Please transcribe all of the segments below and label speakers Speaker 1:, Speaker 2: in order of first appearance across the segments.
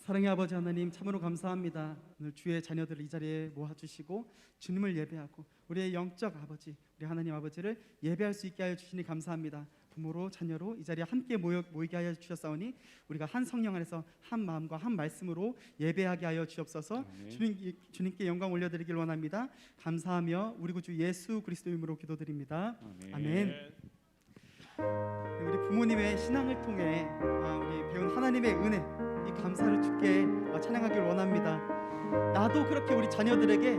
Speaker 1: 사랑의 아버지 하나님, 참으로 감사합니다. 오늘 주의 자녀들을 이 자리에 모아주시고 주님을 예배하고 우리의 영적 아버지, 우리 하나님 아버지를 예배할 수 있게 하여 주시니 감사합니다. 부모로 자녀로 이 자리에 함께 모이게 하여 주셨사오니 우리가 한 성령 안에서 한 마음과 한 말씀으로 예배하게 하여 주옵소서. 주님께 영광 올려드리길 원합니다. 감사하며 우리 구주 예수 그리스도 이름으로 기도드립니다. 아멘. 우리 부모님의 신앙을 통해 우리 배운 하나님의 은혜, 이 감사를 주께 찬양하길 원합니다. 나도 그렇게 우리 자녀들에게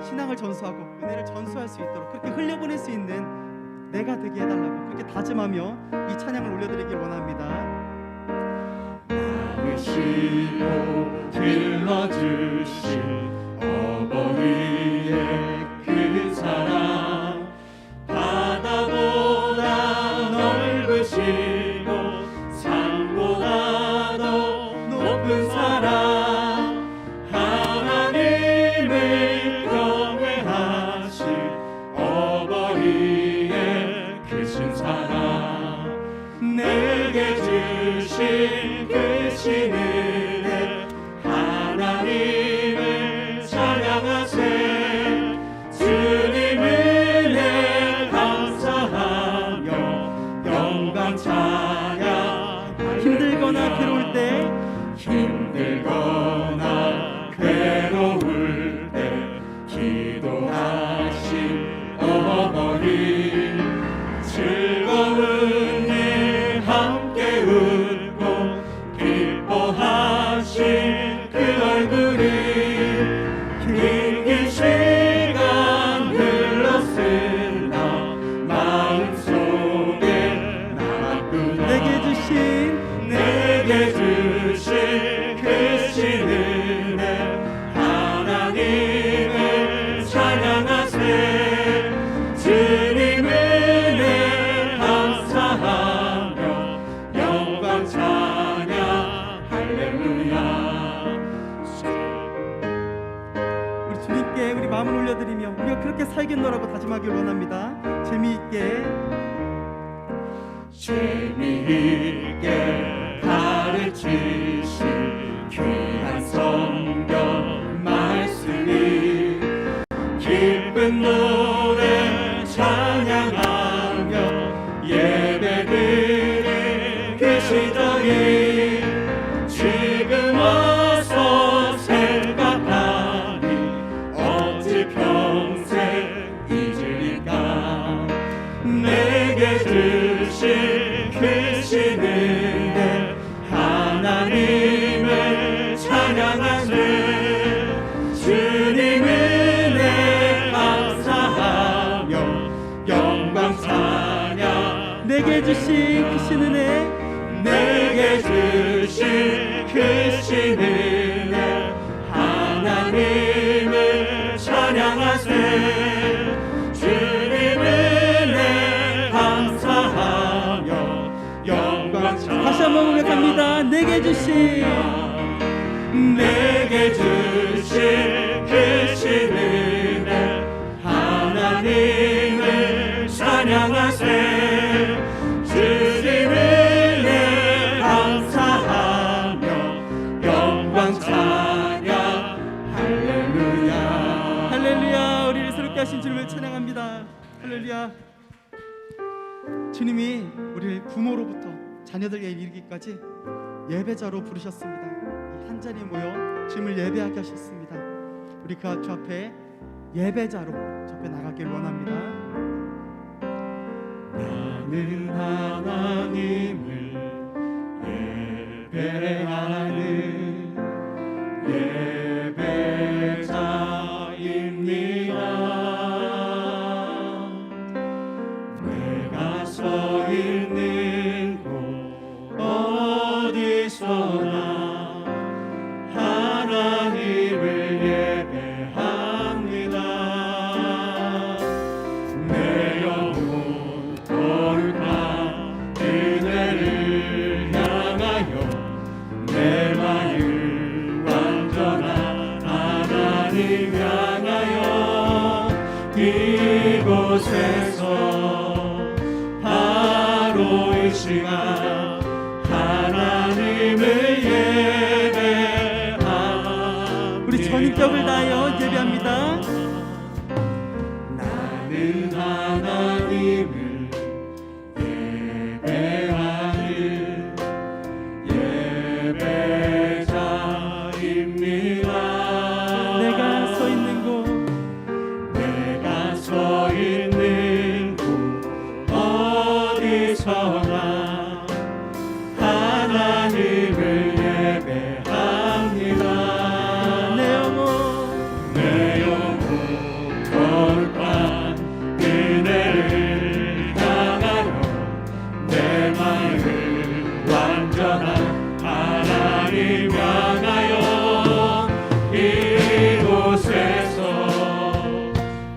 Speaker 1: 신앙을 전수하고 은혜를 전수할 수 있도록 그렇게 흘려보낼 수 있는 내가 되게 해달라고 그렇게 다짐하며 이 찬양을 올려드리길 원합니다.
Speaker 2: 낳으시고 길러주신 어머니의 그 사랑, 바다보다 넓으시고 산보다 더 높은 사랑, 하나님을 경외하신 어머니의 크신 사랑, 내게 주신 크신 은혜, 하나님을 찬양하세. 주님 은혜 감사하며 영광 찬양.
Speaker 1: 힘들거나 괴로울 때,
Speaker 2: 힘들거나 괴로울 때 기도하신 어머니, 즐거운 일 함께 웃고 기뻐하신 그 얼굴이 긴 시간 흘렀으나 마음속에 남았구나.
Speaker 1: 내게 주신
Speaker 2: 크신 은혜, 하나님을 찬양하세. 주님 은혜 감사하며 영광 찬양. 할렐루야.
Speaker 1: 우리 주님께 우리 마음을 올려드리며 우리가 그렇게 살겠노라고 다짐하길 원합니다. 재미있게
Speaker 2: 가르치신 귀한 성경 말씀이 기쁜 노래 찬양하며 예배드린 그 시절이 지금 와서 생각하니 어찌 평생 잊으리까. 내게 주신 크신 은혜, 하나님을 찬양하세. 주님 은혜 감사하며 영광 찬양.
Speaker 1: 내게 주신 크신 은혜,
Speaker 2: 내게 주신 크신 은혜, 하나님을 찬양하세. 주님 은혜 감사하며 영광 찬양.
Speaker 1: 다시 한번 고백합니다. 내게 주신
Speaker 2: 크신 은혜, 하나님을 찬양하세. 주님 은혜 감사하며 영광 찬양. 할렐루야.
Speaker 1: 할렐루야. 우리를 새롭게 하신 주님을 찬양합니다. 할렐루야. 주님이 우리를 부모로부터 자녀들에게 이르기까지 예배자로 부르셨습니다. 한 자리에 모여 주님을 예배하게 하셨습니다. 우리 그 앞에 예배자로 접해 나가길 원합니다.
Speaker 2: 나는 하나님을 예배하는 예배자입니다. 내가 서 있는 곳 어디서나 하나님을 예배합니다. 내 영혼 거룩한 은혜를 향하여, 내 마음 완전한 하나님 향하여, 이곳에서 바로 이 시간 하나님을 예배 멀리 서나 하나님을 예배합니다.
Speaker 1: 내 영혼
Speaker 2: 거룩한 그네를 향하여 내 마음을 완전한 하나님 향하여 이곳에서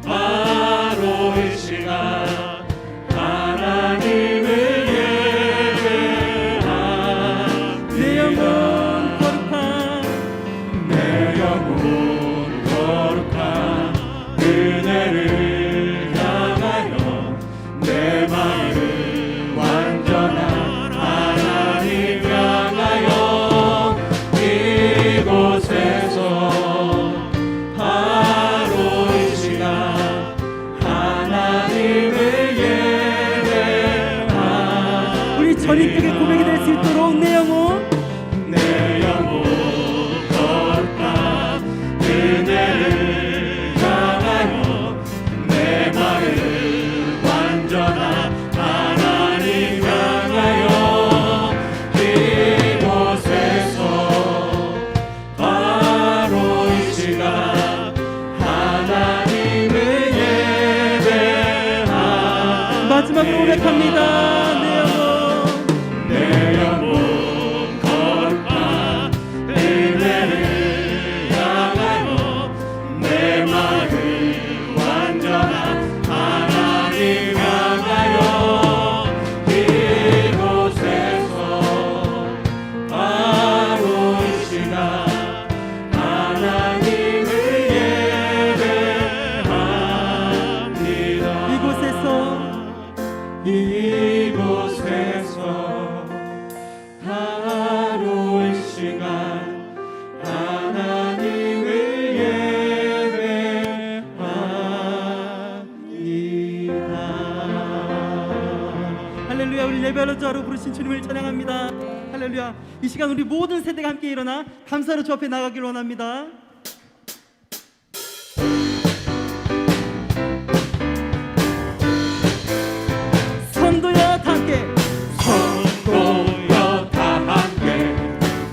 Speaker 2: 바로 이 시간 하나님을 예배합니다.
Speaker 1: 내 영혼 거룩한
Speaker 2: 내 영혼 거룩한 그네를 향하여 내 마음을 완전한 하나님 향하여 이곳에서 바로 이 시간 하나님을 예배합니다.
Speaker 1: 우리 전인격의 고백이 될 수 있도록 내 영혼
Speaker 2: 내 영혼 거룩한 그네를 향하여 내 마음을 완전한 하나님 향하여 이곳에서 바로 이 시간 하나님을 예배합니다.
Speaker 1: 마지막으로 고백합니다. 내 영혼
Speaker 2: 거룩한 그네를 향하여 내 마음을 완전한 하나님 향하여 이곳에서 바로 이 시간 하나님을 예배합니다. 이곳에서 바로 이 시간 하나님을 예배합니다.
Speaker 1: 할렐루야. 우리 예배하는 자로 부르신 주님을 찬양합니다. 할렐루야. 이 시간 우리 모든 세대가 함께 일어나 감사로 주 앞에 나가길 원합니다. 성도여 다 함께
Speaker 2: 성도여 다 함께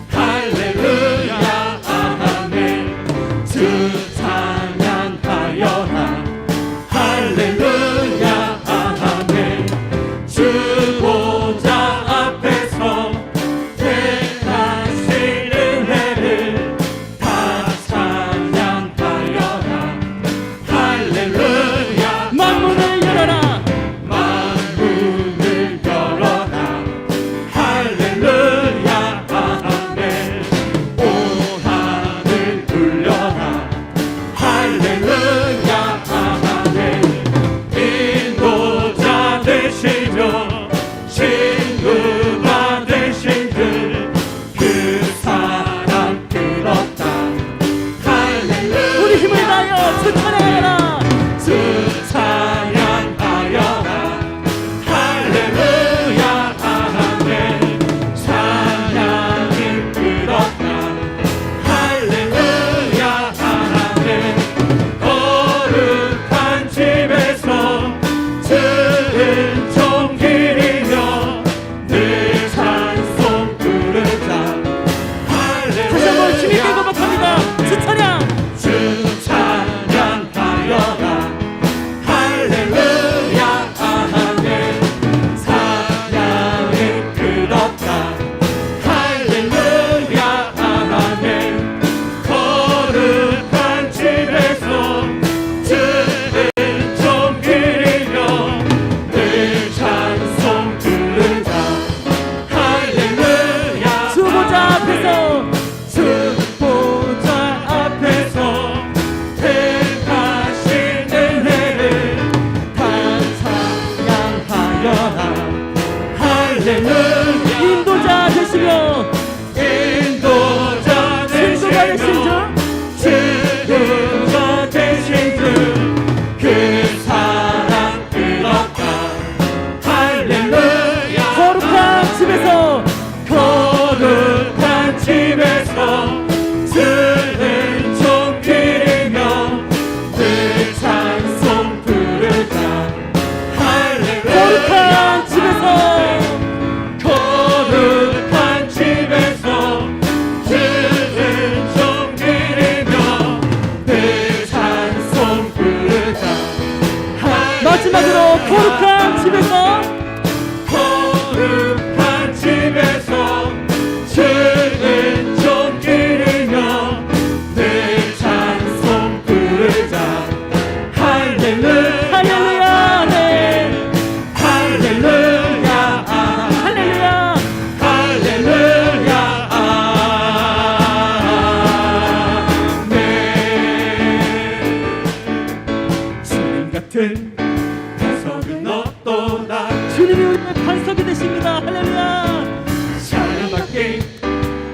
Speaker 2: 할렐루야 아멘 주 찬양하여라 할렐루야 아멘 주 보좌 앞에서 택하신 은혜를 다 찬양하여라 할렐루야
Speaker 1: 만문을 열어라.
Speaker 2: 만문을 열어라 할렐루야 아멘 온 하늘 울려라 할렐루야 아멘 인도자 되시며 친구가 되신 그 사랑 들었다 할렐루야
Speaker 1: 우리 힘을 다하여 주 찬양하여라.
Speaker 2: 주 찬양하여라 할렐루야 아멘 찬양이 들었다 할렐루야 아멘 거룩한 집에서 주는 종기리며 늘 찬송 부르자
Speaker 1: 다시 한번 주님께
Speaker 2: 할렐루야
Speaker 1: 고백합니다. 주 찬양.
Speaker 2: 주 찬양하여라 할렐루야 아멘 찬양이 들었다 할렐루야 아멘 거룩한 집에서 주는 종기리며 늘 찬송 부르자 할렐루야
Speaker 1: 주 보좌 앞에서
Speaker 2: 주 보좌 앞에서 택하신 은혜를 다 찬양하여라 할렐루야
Speaker 1: 인도자 되시며
Speaker 2: 인도자
Speaker 1: 친구가 되신
Speaker 2: 되시며 친구가 되신 그 사랑 들었다 할렐루야
Speaker 1: 거룩한 집에서
Speaker 2: 거룩한 집에서 주는 종기리며 늘 찬송 부르자 할렐루야
Speaker 1: 거룩한 집에서
Speaker 3: 우리의 반석이 되십니다. 할렐루야.
Speaker 2: 사랑받기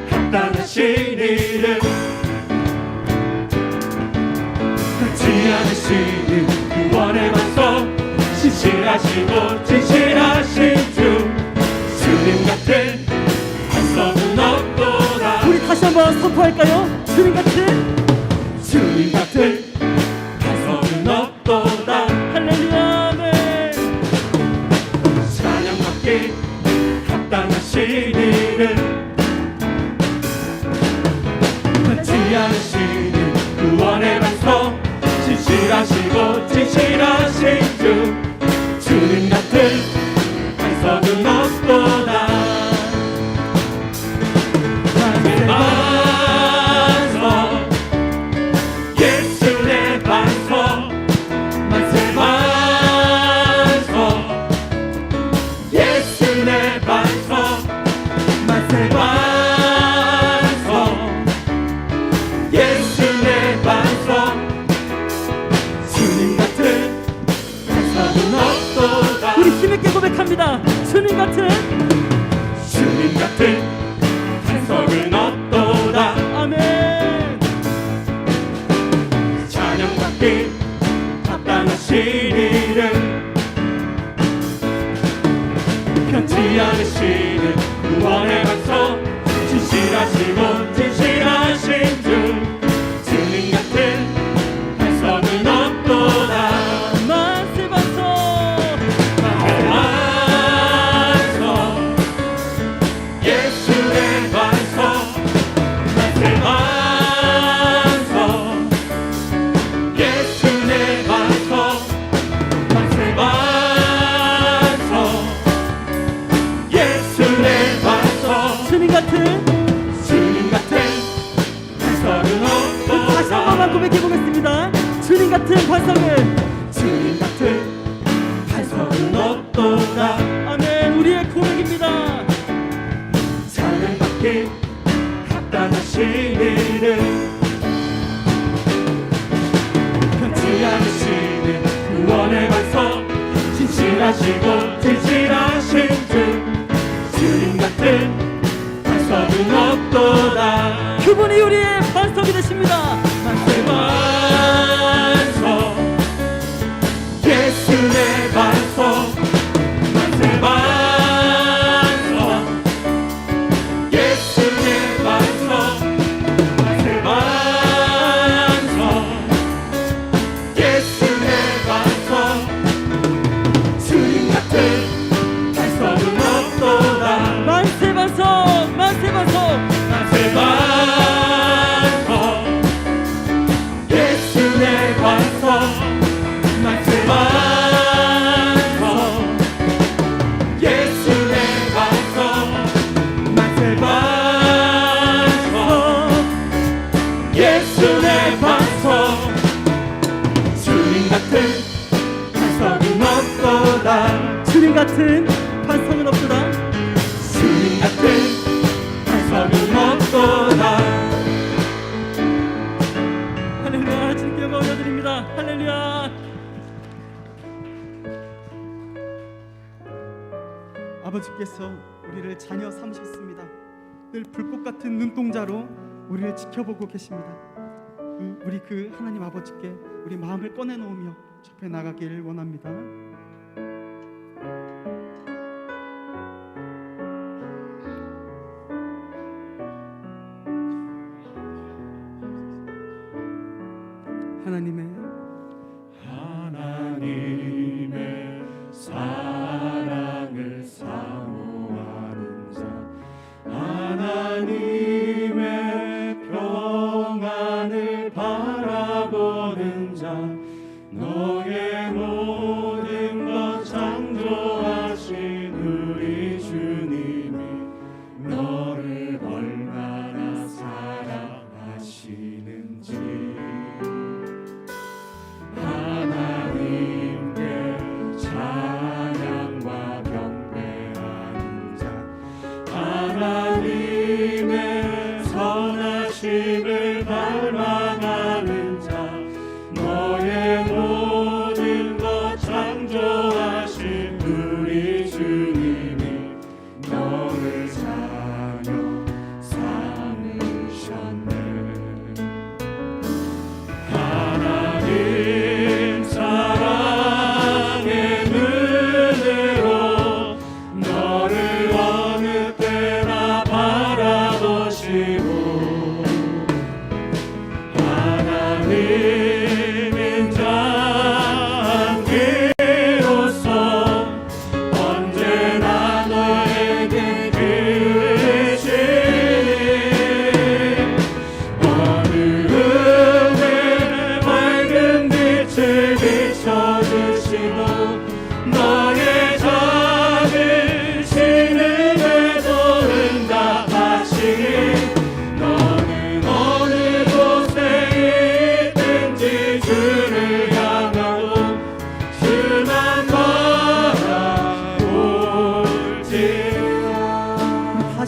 Speaker 2: 합당하신 이름 변치 않으시는 구원의 반석 신실하시고 진실하신 주님 같은 반석은 없도다.
Speaker 3: 우리 다시 한번 선포할까요? 주님 같은
Speaker 2: 반석은 없도다.
Speaker 3: 할렐루야. 아멘.
Speaker 2: 찬양받기 합당하신 이름 변치 않으시는 구원의 반석 진실하시고 진실하신 주님 같은 반석은 없도다. 나의 반석 예수 내 반석 만세 반석 예수 내 반석 만세 반석 예수 내 반석 주님 같은 반석은 없도다.
Speaker 3: 우리 힘있게 고백합니다. 주님 같은
Speaker 2: 반석은 없도다.
Speaker 3: 아멘.
Speaker 2: 찬양받기 합당하신 이름 변치 않으시는 구원의 반석 진실하시고 진실하신 주님 같은 반석은 없도다.
Speaker 3: 만세 반석
Speaker 2: 반석 예수의 반석 만세 반석 예수의 반석 만세 반석 예수의 반석
Speaker 3: 주님 같은
Speaker 2: 반석은
Speaker 3: 다시 한 번만
Speaker 2: 없도다.
Speaker 3: 고백해 보겠습니다. 주님 같은 반석은
Speaker 2: 주님 같은 반석은 없도다.
Speaker 3: 아멘. 우리의 고백입니다.
Speaker 2: 사랑받기 합당하신 이름 변치 않으시는 구원의 반석 진실하시고 진실하신 주님 같은 반석은 없도다.
Speaker 3: 그분이 우리의 반석이 되십니다.
Speaker 2: 만세 반석 예수 내 반석 만세 반석 예수 내 반석 만세 반석 예수 내 반석 주님 같은 반석은 없도다.
Speaker 3: 만세 반석 만세 반석
Speaker 2: 만세 반석 예수 내 반석 만세 반석 예수 내 반석 만세 반석 예수 내 반석 주님 같은 반석은 없도다.
Speaker 3: 주님 같은 반석은 없도다.
Speaker 2: 주님 같은 반석은 없도다.
Speaker 3: 할렐루야. 주님께 영광 올려드립니다. 할렐루야.
Speaker 1: 아버지께서 우리를 자녀 삼으셨습니다. 늘 불꽃 같은 눈동자로 우리를 지켜보고 계십니다. 우리 그 하나님 아버지께 우리 마음을 꺼내놓으며 접해 나가기를 원합니다.
Speaker 2: 하나님의 사랑을 사모하는 자 하나님의 평안을 바라보는 자 너의 모든 것 창조하신 우리 주님이 너를 얼마나 사랑하시는지 하나님께 찬양과 경배하는 자 하나님의 선하심을 갈망하는 자 너의 모든 것 창조하신 우리 주님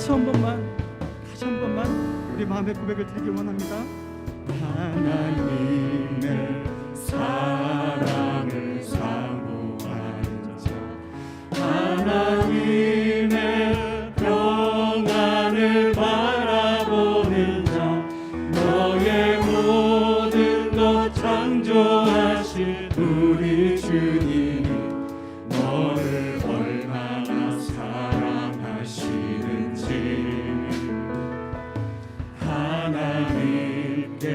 Speaker 1: 다시 한 번만 우리 마음의 고백을 드리기 원합니다.
Speaker 2: 하나님의 사랑을 사모하는 자, 하나님의 평안을 바라보는 자, 너의 모든 것 창조하신 우리 주님이 너를 얼마나 사랑하시는지 하나님께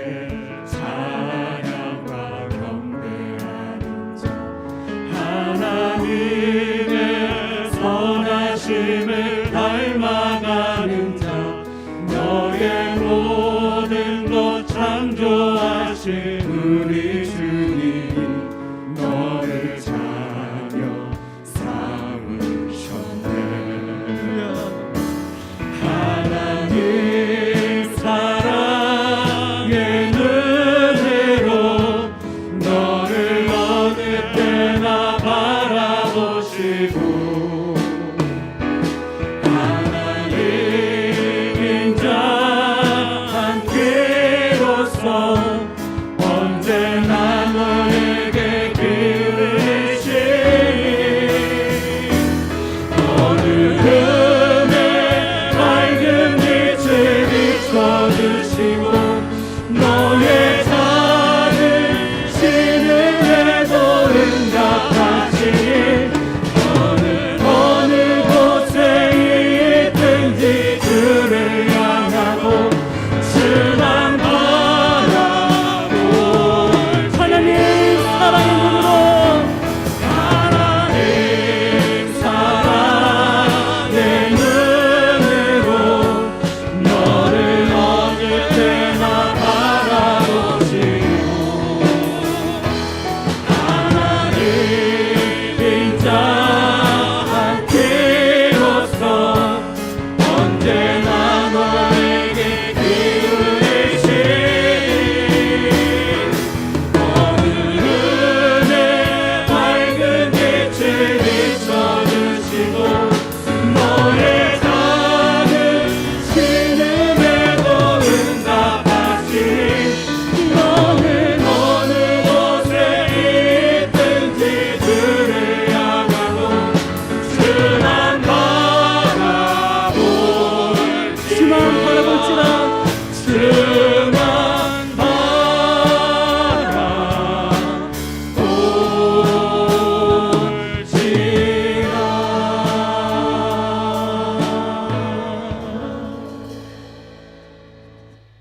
Speaker 2: 찬양과 경배하는 자, 하나님의 선하심을 닮아가는 자, 너의 모든 것 창조하신 우리 주님이 너를 자녀 삼으셨네. 하나님 사랑의 눈으로 너를 어느 때나 바라보시고 하나님 인자한 귀로서 언제나 너에게 기울이시니 어두움에 밝은 빛을 비춰주시고 너의 작은 신음에도 응답하시니 어느 곳에 있든지 주를 향하고 주만 바라볼
Speaker 3: 하나님 사랑의 눈으로
Speaker 2: 하나님 사랑의 눈으로 너를 어느 때나 바라보시고 하나님 인자한 귀로서 언제나 너에게 기울이시니 어두움에 밝은 빛을 비춰주시고 너의 작은 신음에도 응답하시니 너는 어느 곳에 있든지 주를 향하고 주만 바라볼지라
Speaker 3: 주만 바라볼지라
Speaker 2: 주만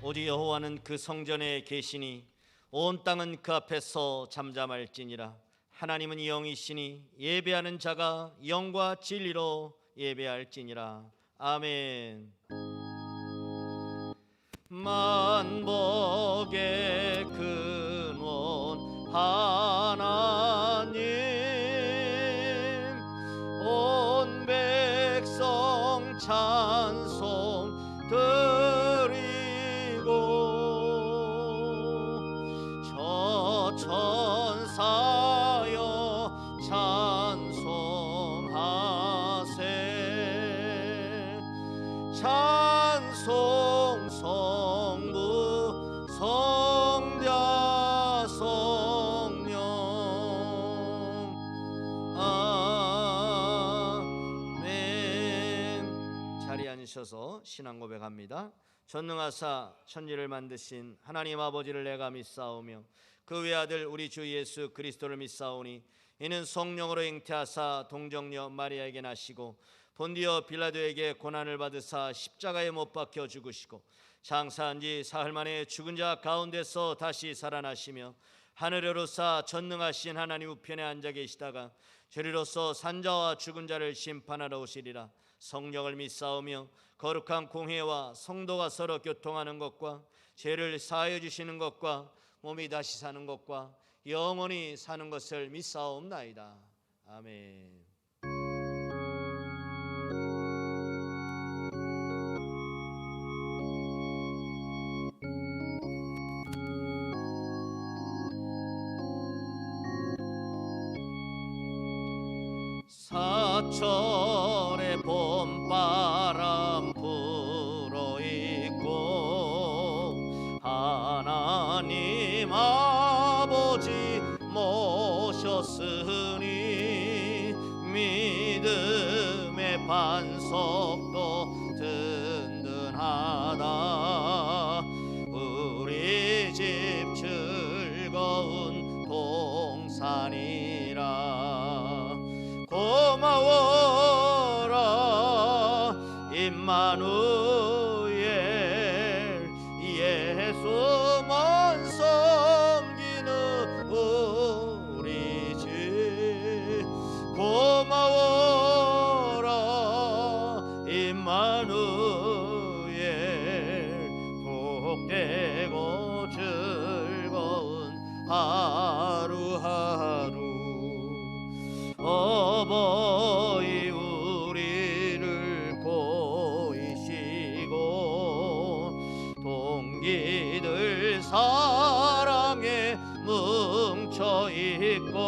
Speaker 4: 오직 여호와는 그 성전에 계시니 온 땅은 그 앞에서 잠잠할지니라. 하나님은 영이시니 예배하는 자가 영과 진리로 예배할지니라. 아멘. 만복의 근원 하나님 온 백성 찬송 드리고 저 천사여 찬송하세 찬송 성부 성자 성령 아멘. 자리에 앉으셔서 신앙 고백합니다. 전능하사 천지를 만드신 하나님 아버지를 내가 믿사오며 그 외아들 우리 주 예수 그리스도를 믿사오니 이는 성령으로 잉태하사 동정녀 마리아에게 나시고 본디오 빌라도에게 고난을 받으사 십자가에 못 박혀 죽으시고 장사한 지 사흘 만에 죽은 자 가운데서 다시 살아나시며 하늘에 오르사 전능하신 하나님 우편에 앉아 계시다가 저리로서 산자와 죽은 자를 심판하러 오시리라. 성령을 믿사오며 거룩한 공회와 성도가 서로 교통하는 것과 죄를 사하여 주시는 것과 몸이 다시 사는 것과 영원히 사는 것을 믿사옵나이다. 아멘. 사철의 봄바람 부 반석도 든든하다. 우리 집 즐거운 동산이라. 고마워라 임마누엘, 예수만 섬기는 우리 집. 고마워라 임마누엘, 복되고 즐거운 하루하루. 어버이 우리를 고이시고 동기들 사랑에 뭉쳐있고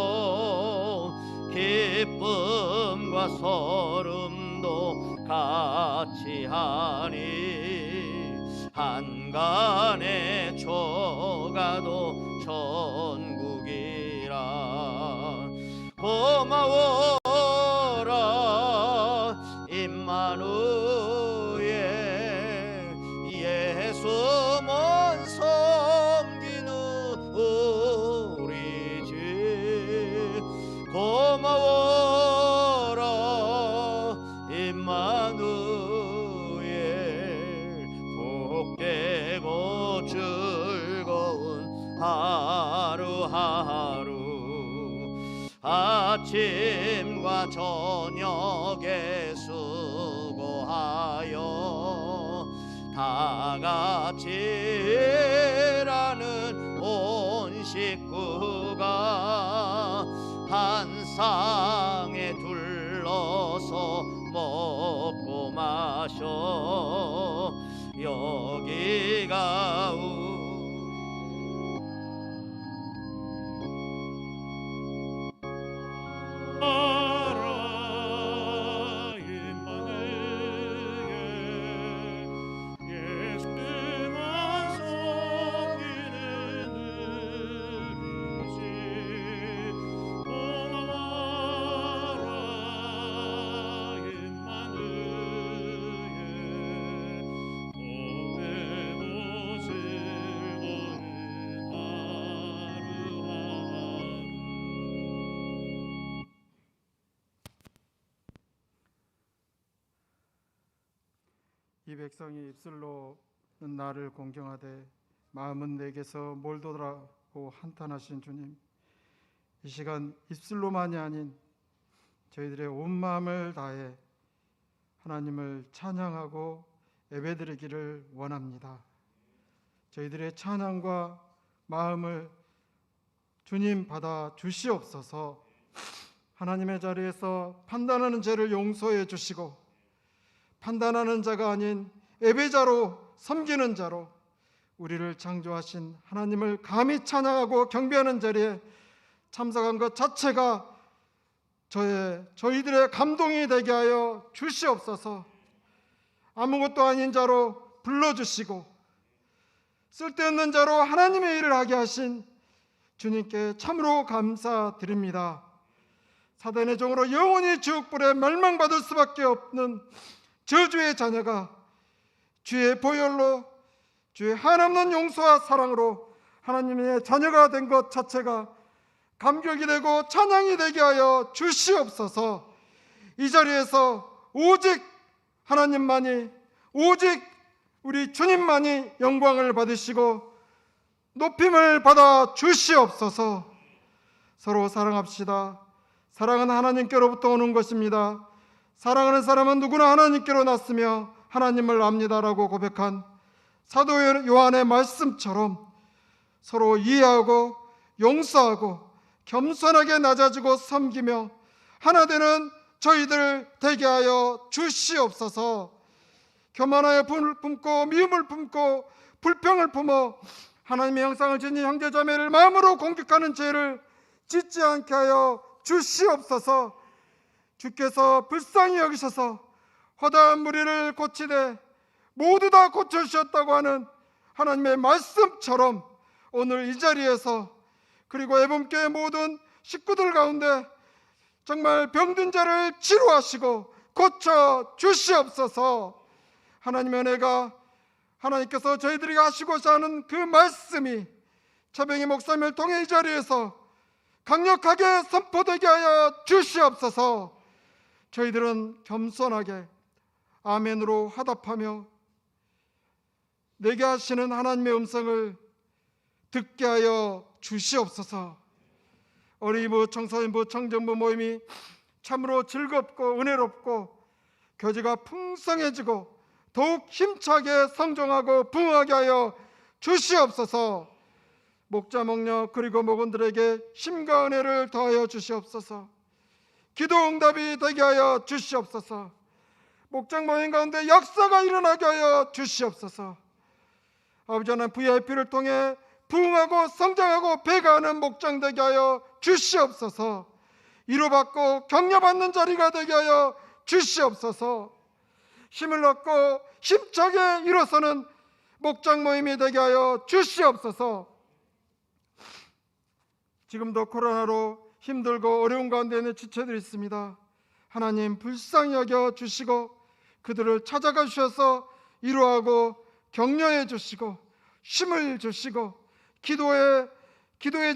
Speaker 4: 기쁨과 서름도 같이 하니 한간의 초가도 천국이라. 고마워라 임마누엘, 예수만 섬기는 우리 집. 고마워라 임마누엘, 복되고 즐거운 하루하루. 아침과 저녁에 수고하여 다 같이 일하는 온 식구가 한 상에 둘러서 먹고 마셔. 여기가
Speaker 5: 이 백성이 입술로는 나를 공경하되 마음은 내게서 멀도다라고 한탄하신 주님, 이 시간 입술로만이 아닌 저희들의 온 마음을 다해 하나님을 찬양하고 예배드리기를 원합니다. 저희들의 찬양과 마음을 주님 받아 주시옵소서. 하나님의 자리에서 판단하는 죄를 용서해 주시고 판단하는 자가 아닌 예배자로 섬기는 자로 우리를 창조하신 하나님을 감히 찬양하고 경배하는 자리에 참석한 것 자체가 저희들의 감동이 되게 하여 주시옵소서. 아무것도 아닌 자로 불러주시고 쓸데없는 자로 하나님의 일을 하게 하신 주님께 참으로 감사드립니다. 사단의 종으로 영원히 지옥불에 멸망받을 수밖에 없는 저주의 자녀가 주의 보혈로 주의 한없는 용서와 사랑으로 하나님의 자녀가 된 것 자체가 감격이 되고 찬양이 되게 하여 주시옵소서. 이 자리에서 오직 하나님만이, 오직 우리 주님만이 영광을 받으시고 높임을 받아 주시옵소서. 서로 사랑합시다. 사랑은 하나님께로부터 오는 것입니다. 사랑하는 사람은 누구나 하나님께로 났으며 하나님을 압니다라고 고백한 사도 요한의 말씀처럼 서로 이해하고 용서하고 겸손하게 낮아지고 섬기며 하나 되는 저희들 되게 하여 주시옵소서. 교만하여 분을 품고 미움을 품고 불평을 품어 하나님의 형상을 지닌 형제자매를 마음으로 공격하는 죄를 짓지 않게 하여 주시옵소서. 주께서 불쌍히 여기셔서 허다한 무리를 고치되 모두 다 고쳐주셨다고 하는 하나님의 말씀처럼 오늘 이 자리에서 그리고 애범교회 모든 식구들 가운데 정말 병든 자를 치료하시고 고쳐 주시옵소서. 하나님의 은혜가, 하나님께서 저희들에게 하시고자 하는 그 말씀이 차병희 목사님을 통해 이 자리에서 강력하게 선포되게 하여 주시옵소서. 저희들은 겸손하게 아멘으로 화답하며 내게 하시는 하나님의 음성을 듣게 하여 주시옵소서. 어린이부, 청소년부, 청정부 모임이 참으로 즐겁고 은혜롭고 교제가 풍성해지고 더욱 힘차게 성장하고 부흥하게 하여 주시옵소서. 목자, 목녀 그리고 목원들에게 힘과 은혜를 더하여 주시옵소서. 기도 응답이 되게 하여 주시옵소서. 목장 모임 가운데 역사가 일어나게 하여 주시옵소서. 아버지 하나님, VIP를 통해 부흥하고 성장하고 배가하는 목장 되게 하여 주시옵소서. 위로받고 격려받는 자리가 되게 하여 주시옵소서. 힘을 얻고 힘차게 일어서는 목장 모임이 되게 하여 주시옵소서. 지금도 코로나로 힘들고 어려운 가운데 있는 지체들이 있습니다. 하나님, 불쌍히 여겨 주시고 그들을 찾아가 주셔서 위로하고 격려해 주시고 힘을 주시고 기도의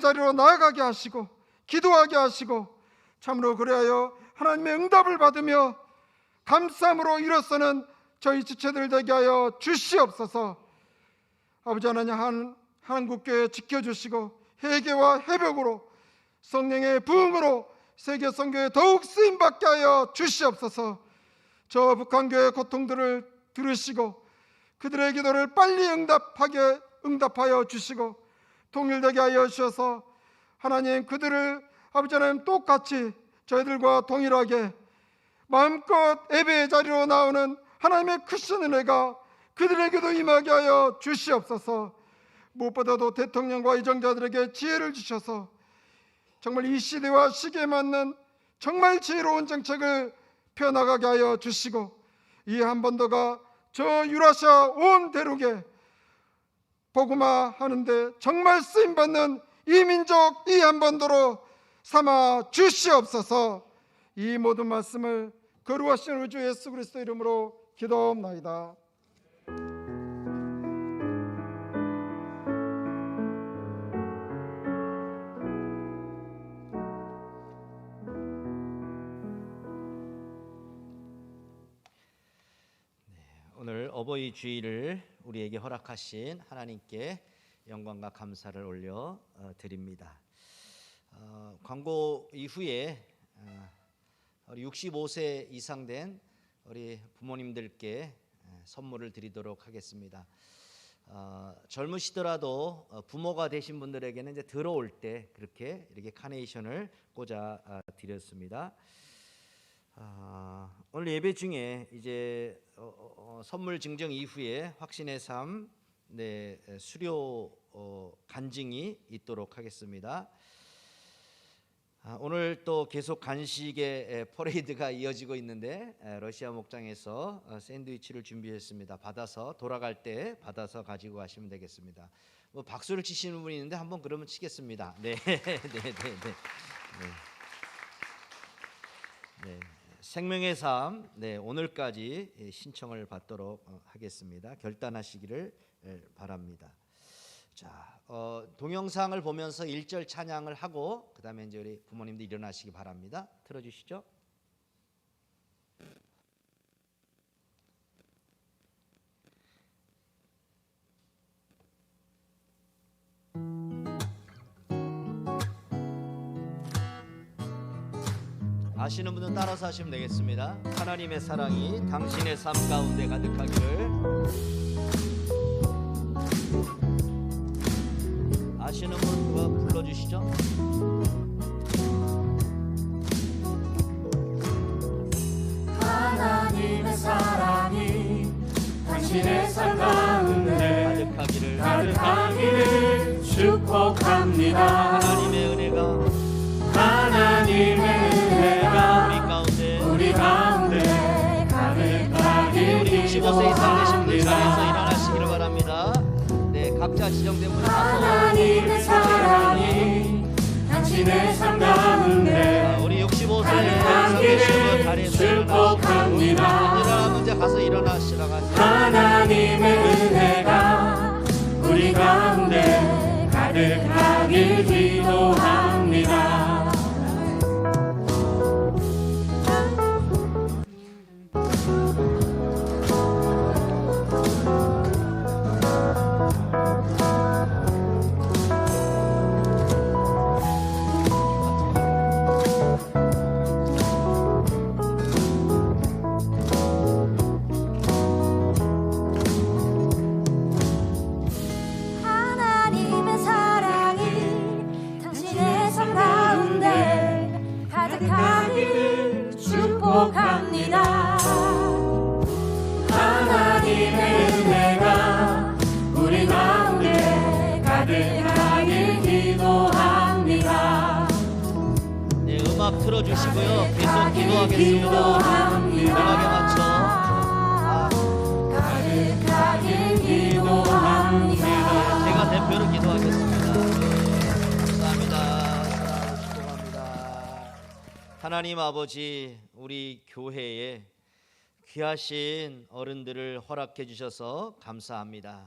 Speaker 5: 자리로 나아가게 하시고 기도하게 하시고 참으로 그리하여 하나님의 응답을 받으며 감사함으로 일어서는 저희 지체들 되게 하여 주시옵소서. 아버지 하나님, 한국교회 지켜주시고 회개와 회복으로 성령의 부흥으로 세계 선교에 더욱 쓰임받게 하여 주시옵소서. 저 북한교회 고통들을 들으시고 그들의 기도를 빨리 응답하여 주시고 통일되게 하여 주셔서 하나님, 그들을 아버지 하나님 똑같이 저희들과 동일하게 마음껏 예배의 자리로 나오는 하나님의 크신 은혜가 그들에게도 임하게 하여 주시옵소서. 무엇보다도 대통령과 이정자들에게 지혜를 주셔서 정말 이 시대와 시기에 맞는 정말 지혜로운 정책을 펴나가게 하여 주시고 이 한반도가 저 유라시아 온 대륙에 복음화 하는데 정말 쓰임받는 이 민족, 이 한반도로 삼아 주시옵소서. 이 모든 말씀을 거룩하신 우리 주 예수 그리스도 이름으로 기도합나이다.
Speaker 4: 오늘 어버이 주일을 우리에게 허락하신 하나님께 영광과 감사를 올려 드립니다. 광고 이후에 우리 65세 이상 된 우리 부모님들께 선물을 드리도록 하겠습니다. 젊으시더라도 부모가 되신 분들에게는 이제 들어올 때 이렇게 카네이션을 꽂아 드렸습니다. 오늘 예배 중에 이제 선물 증정 이후에 확신의 삶 수료 간증이 있도록 하겠습니다. 오늘 또 계속 간식의 퍼레이드가 이어지고 있는데 러시아 목장에서 샌드위치를 준비했습니다. 돌아갈 때 받아서 가지고 가시면 되겠습니다. 뭐 박수를 치시는 분이 있는데 한번 그러면 치겠습니다. 네. 생명의 삶 오늘까지 신청을 받도록 하겠습니다. 결단하시기를 바랍니다. 자, 동영상을 보면서 1절 찬양을 하고 그 다음에 이제 우리 부모님도 일어나시기 바랍니다. 틀어주시죠. 아시는 분은 따라서 하시면 되겠습니다. 하나님의 사랑이 당신의 삶 가운데 가득하기를. 아시는 분 불러주시죠.
Speaker 2: 하나님의 사랑이 당신의 삶 가운데 가득하기를 축복합니다.
Speaker 4: 하나님의 은혜가
Speaker 2: 우리 가운데 가득하기를.
Speaker 4: 우리 65세 이상 되신 분들 자리에서 일어나시기를 바랍니다. 각자 지정된 분
Speaker 2: 하나님의 사랑이 당신의 삶 가운데
Speaker 4: 우리 65세
Speaker 2: 가득하기를 축복합니다.
Speaker 4: 일어나면 이제 가서 일어나시라고 하시죠.
Speaker 2: 하나님의 은혜가 우리 가운데 가득하길 기도합니다.
Speaker 6: 하나님의 사랑이 당신의 삶 가운데 가득하기를 축복합니다.
Speaker 2: 하나님의 은혜가 우리 가운데 가득하길 기도합니다.
Speaker 4: 네, 음악 틀어주시고요. 계속 기도하겠습니다. 음악에 맞춰.
Speaker 6: 가득하길 기도합니다.
Speaker 4: 제가 대표로 기도하겠습니다. 네, 감사합니다. 사랑으로 축복합니다. 하나님 아버지, 우리 교회에 귀하신 어른들을 허락해 주셔서 감사합니다.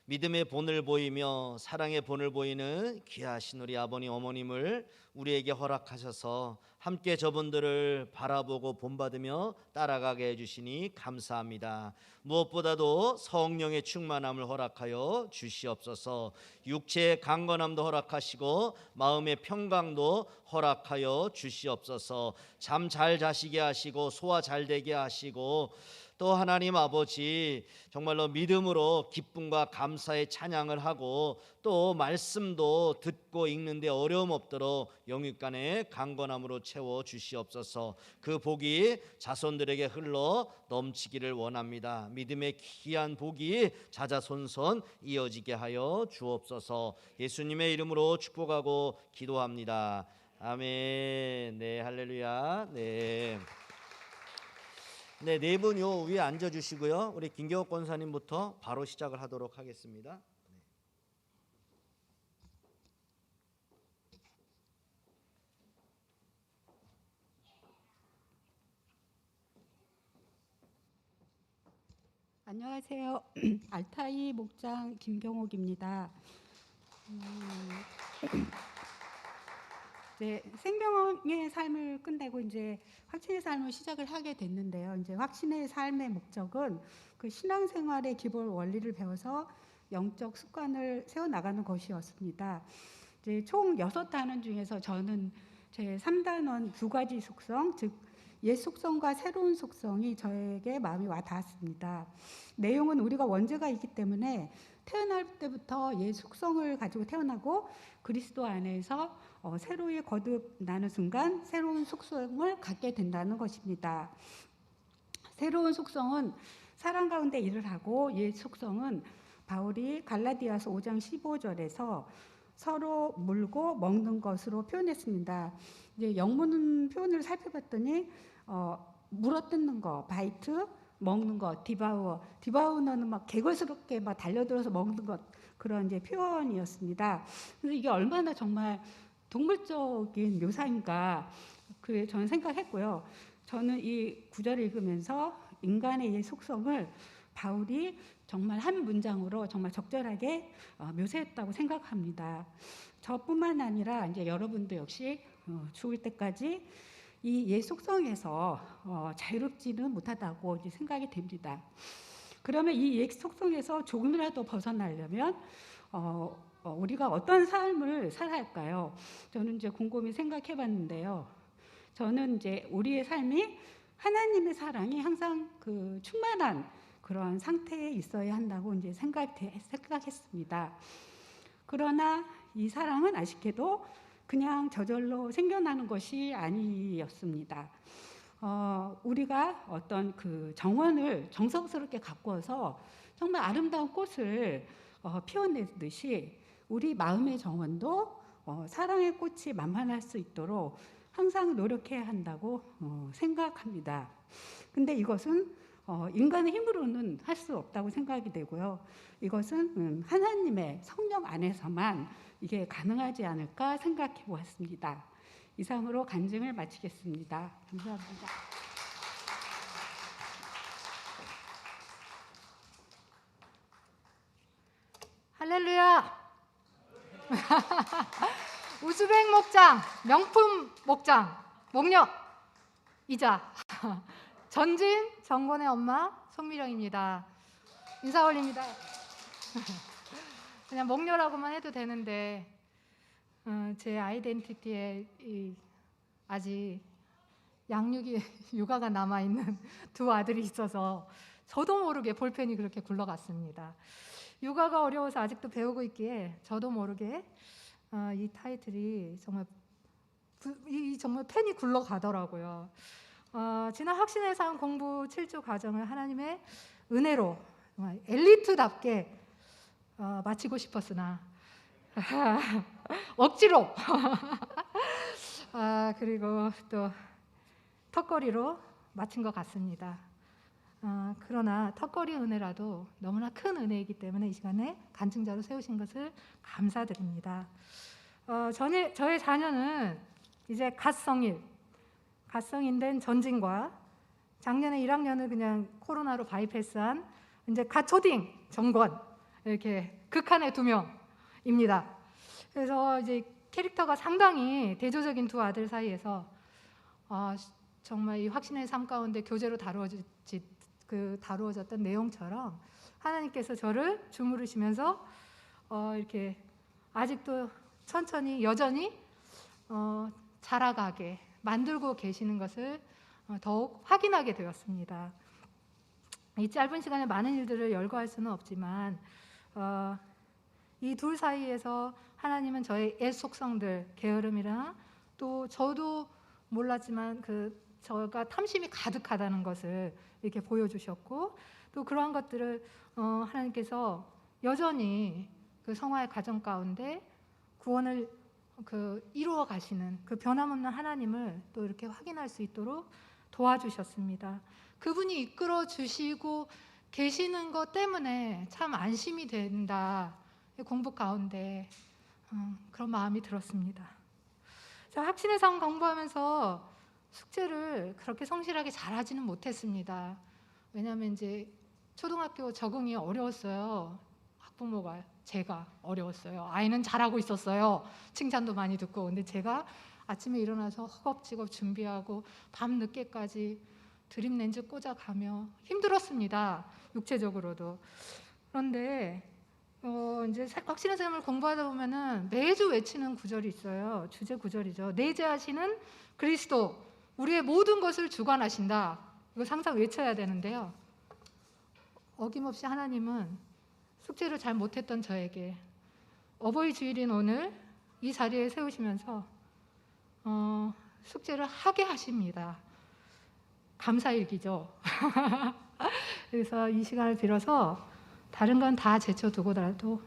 Speaker 4: 믿음의 본을 보이며 사랑의 본을 보이는 귀하신 우리 아버님 어머님을 우리에게 허락하셔서 함께 저분들을 바라보고 본받으며 따라가게 해주시니 감사합니다. 무엇보다도 성령의 충만함을 허락하여 주시옵소서. 육체의 강건함도 허락하시고 마음의 평강도 허락하여 주시옵소서. 잠 잘 자시게 하시고 소화 잘 되게 하시고 또 하나님 아버지 정말로 믿음으로 기쁨과 감사의 찬양을 하고 또 말씀도 듣고 읽는데 어려움 없도록 영육간의 강건함으로 채워 주시옵소서. 그 복이 자손들에게 흘러 넘치기를 원합니다. 믿음의 귀한 복이 자자손손 이어지게 하여 주옵소서. 예수님의 이름으로 축복하고 기도합니다. 아멘. 네, 할렐루야. 네. 네, 네 분 요 위에 앉아 주시고요. 우리 김경옥 권사님부터 바로 시작을 하도록 하겠습니다.
Speaker 7: 안녕하세요. 알타이 목장 김경옥입니다. 이제 생명의 삶을 끝내고 이제 확신의 삶을 시작을 하게 됐는데요. 이제 확신의 삶의 목적은 그 신앙생활의 기본 원리를 배워서 영적 습관을 세워 나가는 것이었습니다. 이제 총 6단원 중에서 저는 제 3단원 2가지 속성, 즉 옛 속성과 새로운 속성이 저에게 마음이 와 닿았습니다. 내용은 우리가 원죄가 있기 때문에 태어날 때부터 옛 속성을 가지고 태어나고 그리스도 안에서 새로이 거듭나는 순간 새로운 속성을 갖게 된다는 것입니다. 새로운 속성은 사랑 가운데 일을 하고 옛 속성은 바울이 갈라디아서 5장 15절에서 서로 물고 먹는 것으로 표현했습니다. 이제 영문 표현을 살펴봤더니 물어뜯는 거, 바이트, 먹는 것, 디바우너는 막 개걸스럽게 막 달려들어서 먹는 것, 그런 이제 표현이었습니다. 그래서 이게 얼마나 정말 동물적인 묘사인가, 그래 저는 생각했고요. 저는 이 구절을 읽으면서 인간의 이 속성을 바울이 정말 한 문장으로 정말 적절하게 묘사했다고 생각합니다. 저뿐만 아니라 이제 여러분도 역시 죽을 때까지 이 옛 속성에서 자유롭지는 못하다고 이제 생각이 됩니다. 그러면 이 옛 속성에서 조금이라도 벗어나려면 우리가 어떤 삶을 살아야 할까요? 저는 이제 곰곰이 생각해봤는데요. 저는 이제 우리의 삶이 하나님의 사랑이 항상 그 충만한 그런 상태에 있어야 한다고 이제 생각했습니다. 그러나 이 사랑은 아쉽게도 그냥 저절로 생겨나는 것이 아니었습니다. 우리가 어떤 그 정원을 정성스럽게 가꾸어서 정말 아름다운 꽃을 피워내듯이 우리 마음의 정원도 사랑의 꽃이 만만할 수 있도록 항상 노력해야 한다고 생각합니다. 근데 이것은 인간의 힘으로는 할 수 없다고 생각이 되고요. 이것은 하나님의 성령 안에서만 이게 가능하지 않을까 생각해 보았습니다. 이상으로 간증을 마치겠습니다. 감사합니다.
Speaker 8: 할렐루야! 우즈벡 목장, 명품 목장, 목녀이자 전진 정권의 엄마 송미령입니다. 인사 올립니다. 그냥 목녀라고만 해도 되는데 제 아이덴티티에 아직 양육이 육아가 남아있는 두 아들이 있어서 저도 모르게 볼펜이 그렇게 굴러갔습니다. 육아가 어려워서 아직도 배우고 있기에 저도 모르게 이 타이틀이 정말 펜이 굴러가더라고요. 지난 확신의 삶 공부 7주 과정을 하나님의 은혜로 정말 엘리트답게 마치고 싶었으나 억지로 그리고 또 턱걸이로 마친 것 같습니다. 그러나 턱걸이 은혜라도 너무나 큰 은혜이기 때문에 이 시간에 간증자로 세우신 것을 감사드립니다. 저의 자녀는 이제 갓 성인 된 전진과 작년에 1학년을 그냥 코로나로 바이패스한 이제 갓 초딩 정권, 이렇게 극한의 두 명입니다. 그래서 이제 캐릭터가 상당히 대조적인 두 아들 사이에서 정말 이 확신의 삶 가운데 교재로 다루어졌던 내용처럼 하나님께서 저를 주무르시면서 이렇게 아직도 천천히 여전히 자라가게 만들고 계시는 것을 더욱 확인하게 되었습니다. 이 짧은 시간에 많은 일들을 열거할 수는 없지만 이 둘 사이에서 하나님은 저의 옛 속성들, 게으름이랑 또 저도 몰랐지만 저가 탐심이 가득하다는 것을 이렇게 보여주셨고 또 그러한 것들을 하나님께서 여전히 그 성화의 가정 가운데 구원을 이루어 가시는 그 변함없는 하나님을 또 이렇게 확인할 수 있도록 도와주셨습니다. 그분이 이끌어 주시고 계시는 것 때문에 참 안심이 된다. 공부 가운데 그런 마음이 들었습니다. 자, 확신의 삶 공부하면서 숙제를 그렇게 성실하게 잘하지는 못했습니다. 왜냐하면 이제 초등학교 적응이 어려웠어요. 학부모가 제가 어려웠어요. 아이는 잘하고 있었어요. 칭찬도 많이 듣고. 근데 제가 아침에 일어나서 허겁지겁 준비하고 밤 늦게까지 드립렌즈 꽂아가며 힘들었습니다. 육체적으로도. 그런데 이제 확신의 삶을 공부하다 보면은 매주 외치는 구절이 있어요. 주제 구절이죠. 내재하시는 그리스도, 우리의 모든 것을 주관하신다. 이거 항상 외쳐야 되는데요. 어김없이 하나님은 숙제를 잘 못했던 저에게 어버이 주일인 오늘 이 자리에 세우시면서 숙제를 하게 하십니다. 감사일기죠. 그래서 이 시간을 빌어서 다른 건 다 제쳐두고라도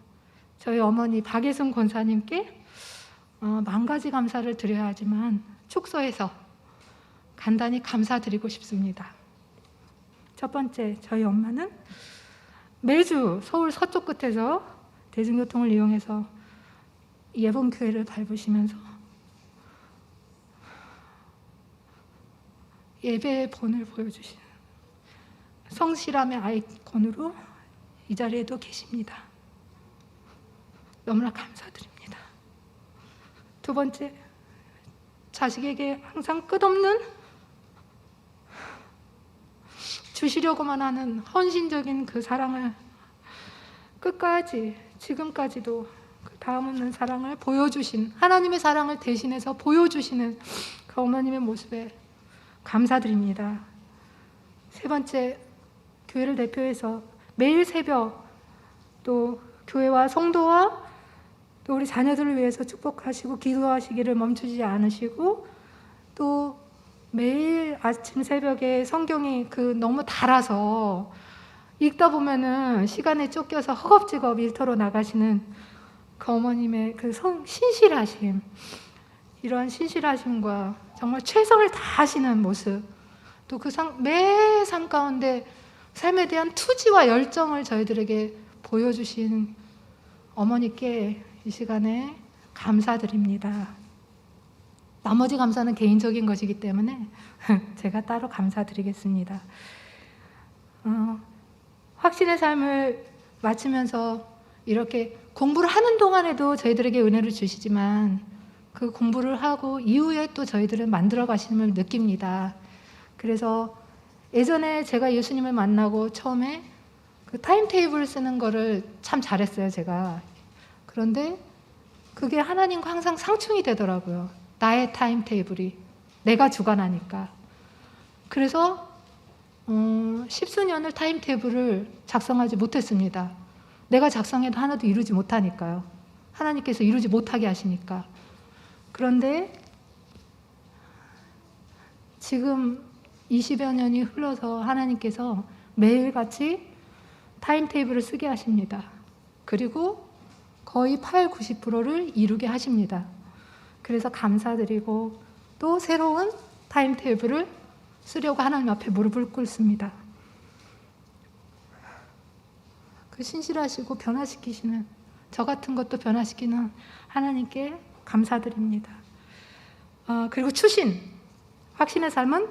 Speaker 8: 저희 어머니 박예순 권사님께 만 가지 감사를 드려야 하지만 축소해서 간단히 감사드리고 싶습니다. 첫 번째, 저희 엄마는 매주 서울 서쪽 끝에서 대중교통을 이용해서 예봉교회를 밟으시면서 예배의 본을 보여주시는 성실함의 아이콘으로 이 자리에도 계십니다. 너무나 감사드립니다. 두 번째, 자식에게 항상 끝없는 주시려고만 하는 헌신적인 그 사랑을 끝까지 지금까지도 그 다음 없는 사랑을 보여주신 하나님의 사랑을 대신해서 보여주시는 그 어머님의 모습에 감사드립니다. 세 번째, 교회를 대표해서 매일 새벽 또 교회와 성도와 또 우리 자녀들을 위해서 축복하시고 기도하시기를 멈추지 않으시고 또 매일 아침 새벽에 성경이 너무 달아서 읽다 보면은 시간에 쫓겨서 허겁지겁 일터로 나가시는 그 어머님의 그 신실하심, 이러한 신실하심과 정말 최선을 다하시는 모습, 또 그 매 삶 가운데 삶에 대한 투지와 열정을 저희들에게 보여주신 어머니께 이 시간에 감사드립니다. 나머지 감사는 개인적인 것이기 때문에 제가 따로 감사드리겠습니다. 확신의 삶을 마치면서 이렇게 공부를 하는 동안에도 저희들에게 은혜를 주시지만 그 공부를 하고 이후에 또 저희들은 만들어 가심을 느낍니다. 그래서 예전에 제가 예수님을 만나고 처음에 그 타임테이블 쓰는 거를 참 잘했어요, 제가. 그런데 그게 하나님과 항상 상충이 되더라고요. 나의 타임테이블이. 내가 주관하니까. 그래서 10수년을 타임테이블을 작성하지 못했습니다. 내가 작성해도 하나도 이루지 못하니까요. 하나님께서 이루지 못하게 하시니까. 그런데 지금 20여 년이 흘러서 하나님께서 매일같이 타임테이블을 쓰게 하십니다. 그리고 거의 80~90%를 이루게 하십니다. 그래서 감사드리고 또 새로운 타임테이블을 쓰려고 하나님 앞에 무릎을 꿇습니다. 그 신실하시고 변화시키시는, 저 같은 것도 변화시키는 하나님께 감사드립니다. 그리고 추신, 확신의 삶은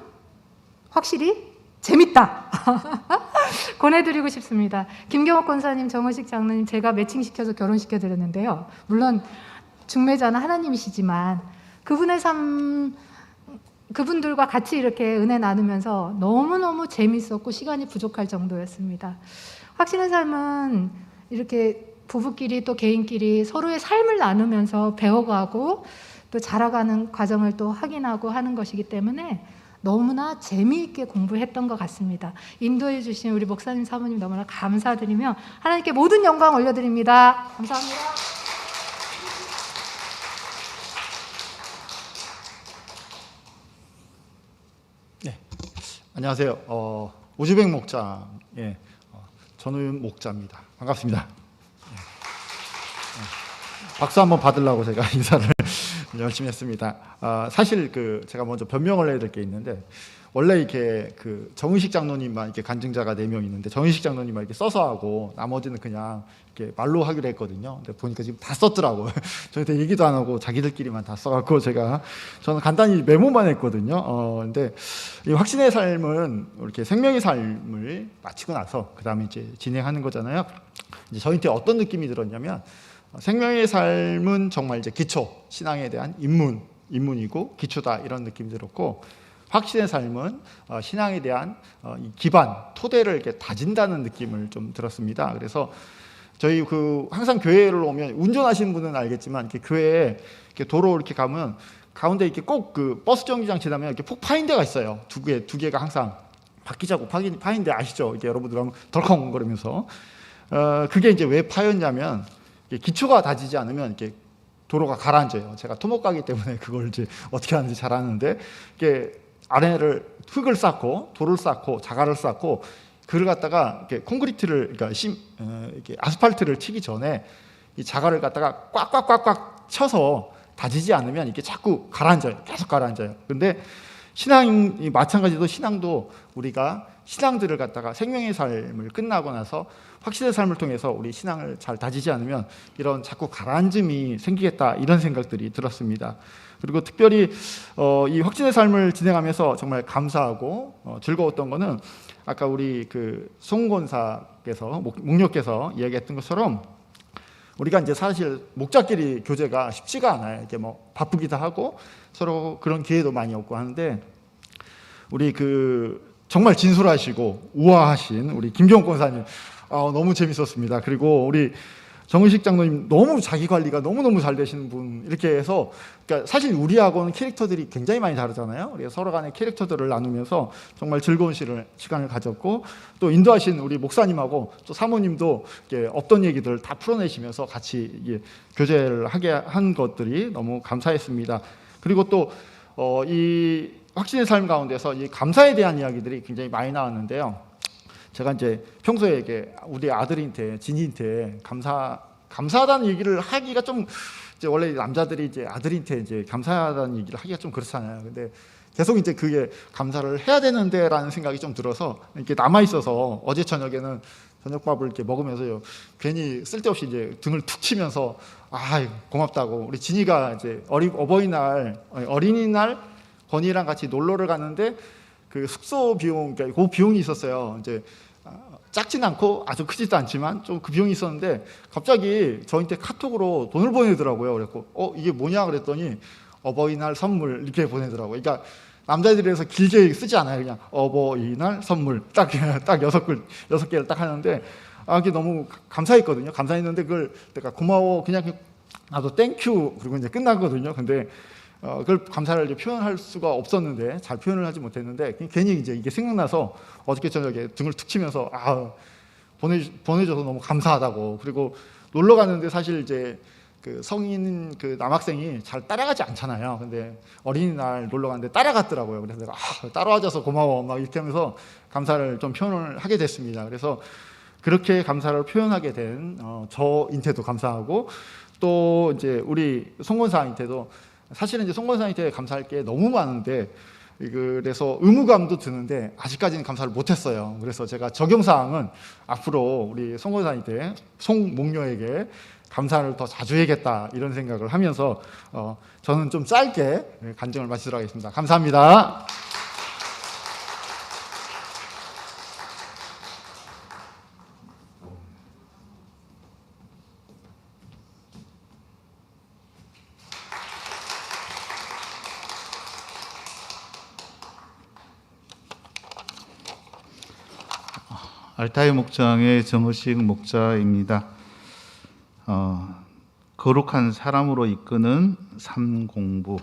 Speaker 8: 확실히 재밌다. 권해드리고 싶습니다. 김경옥 권사님, 정은식 장로님 제가 매칭시켜서 결혼시켜드렸는데요. 물론 중매자는 하나님이시지만 그분의 삶, 그분들과 같이 이렇게 은혜 나누면서 너무너무 재밌었고 시간이 부족할 정도였습니다. 확신의 삶은 이렇게 부부끼리 또 개인끼리 서로의 삶을 나누면서 배워가고 또 자라가는 과정을 또 확인하고 하는 것이기 때문에 너무나 재미있게 공부했던 것 같습니다. 인도해 주신 우리 목사님 사모님 너무나 감사드리며 하나님께 모든 영광 올려드립니다. 감사합니다.
Speaker 5: 네, 안녕하세요. 오주백 목장, 전우윤 목자입니다. 반갑습니다. 박수 한번 받으려고 제가 인사를 열심히 했습니다. 사실 제가 먼저 변명을 해야 될 게 있는데, 원래 이렇게 정의식 장로님만 이렇게 간증자가 4명 있는데 정의식 장로님만 이렇게 써서 하고 나머지는 그냥 이렇게 말로 하기로 했거든요. 근데 보니까 지금 다 썼더라고요. 저한테 얘기도 안 하고 자기들끼리만 다 써갖고 저는 간단히 메모만 했거든요. 근데 이 확신의 삶은 이렇게 생명의 삶을 마치고 나서 그 다음에 이제 진행하는 거잖아요. 이제 저한테 어떤 느낌이 들었냐면, 생명의 삶은 정말 이제 기초, 신앙에 대한 입문이고 기초다, 이런 느낌이 들었고, 확신의 삶은 신앙에 대한 기반, 토대를 이렇게 다진다는 느낌을 좀 들었습니다. 그래서 저희 항상 교회를 오면, 운전하시는 분은 알겠지만 이렇게 교회에 이렇게 도로 이렇게 가면 가운데 이렇게 꼭 버스 정류장 지나면 이렇게 폭 파인 데가 있어요. 두 개가 항상 바뀌자고 파인 데 아시죠? 이렇게 여러분들 하면 덜컹거리면서. 그게 이제 왜 파였냐면, 기초가 다지지 않으면 이렇게 도로가 가라앉아요. 제가 토목가기 때문에 그걸 이제 어떻게 하는지 잘 아는데, 이게 아래를 흙을 쌓고 돌을 쌓고 자갈을 쌓고 그를 갖다가 이렇게 콘크리트를, 그러니까 이렇게 아스팔트를 치기 전에 이 자갈을 갖다가 꽉꽉꽉꽉 쳐서 다지지 않으면 이게 자꾸 가라앉아요. 계속 가라앉아요. 근데 신앙이 마찬가지로, 신앙도 우리가 신앙들을 갖다가 생명의 삶을 끝나고 나서 확신의 삶을 통해서 우리 신앙을 잘 다지지 않으면 이런 자꾸 가라앉음이 생기겠다, 이런 생각들이 들었습니다. 그리고 특별히 이 확신의 삶을 진행하면서 정말 감사하고 즐거웠던 거는, 아까 우리 송권사께서 목녀께서 이야기했던 것처럼 우리가 이제 사실 목자끼리 교제가 쉽지가 않아요. 이렇게 뭐 바쁘기도 하고 서로 그런 기회도 많이 없고 하는데, 우리 정말 진솔하시고 우아하신 우리 김경옥 권사님, 너무 재밌었습니다. 그리고 우리 정의식 장로님, 너무 자기 관리가 너무너무 잘 되시는 분, 이렇게 해서, 그러니까 사실 우리하고는 캐릭터들이 굉장히 많이 다르잖아요. 그래서 서로 간의 캐릭터들을 나누면서 정말 즐거운 시간을 가졌고, 또 인도하신 우리 목사님하고 또 사모님도 이렇게 없던 얘기들 다 풀어내시면서 같이 교제를 하게 한 것들이 너무 감사했습니다. 그리고 또 이 확신의 삶 가운데서 이 감사에 대한 이야기들이 굉장히 많이 나왔는데요. 제가 이제 평소에 이게 우리 아들한테, 진이한테 감사하다는 얘기를 하기가 좀, 이제 원래 남자들이 이제 아들한테 이제 감사하다는 얘기를 하기가 좀 그렇잖아요. 근데 계속 이제 그게 감사를 해야 되는데라는 생각이 좀 들어서 이렇게 남아 있어서 어제 저녁에는 저녁밥을 이렇게 먹으면서요 괜히 쓸데없이 이제 등을 툭 치면서 아 고맙다고 우리 진이가 이제 어린이날 건이랑 같이 놀러를 갔는데 그 숙소 비용 그러니까 그 비용이 있었어요. 이제 작진 않고 아주 크지도 않지만 좀 그 비용이 있었는데 갑자기 저한테 카톡으로 돈을 보내더라고요. 그래서 이게 뭐냐 그랬더니 어버이날 선물 이렇게 보내더라고요. 그러니까 남자들에서 길게 쓰지 않아요. 그냥 어버이날 선물 딱 6개를 딱 하는데 그게 너무 감사했거든요. 감사했는데 그걸 내가 고마워 그냥 나도 땡큐 그리고 이제 끝나거든요. 근데 그걸 감사를 이제 표현할 수가 없었는데 잘 표현을 하지 못했는데 괜히 이제 이게 생각나서 어저께 저녁에 등을 툭 치면서 보내줘서 너무 감사하다고. 그리고 놀러 갔는데 사실 이제 그 성인 그 남학생이 잘 따라가지 않잖아요. 근데 어린이날 놀러 갔는데 따라갔더라고요. 그래서 내가 따라와줘서 고마워 막 이렇게 하면서 감사를 좀 표현을 하게 됐습니다. 그래서 그렇게 감사를 표현하게 된 저인테도 감사하고 또 이제 우리 송권사한테도 사실은 이제 송권사한테 감사할 게 너무 많은데 그래서 의무감도 드는데 아직까지는 감사를 못했어요. 그래서 제가 적용사항은 앞으로 우리 송권사한테 송목녀에게 감사를 더 자주 해야겠다 이런 생각을 하면서 저는 좀 짧게 간증을 마치도록 하겠습니다. 감사합니다.
Speaker 9: 알타이 목장의 정의식 목자입니다. 거룩한 사람으로 이끄는 삶 공부.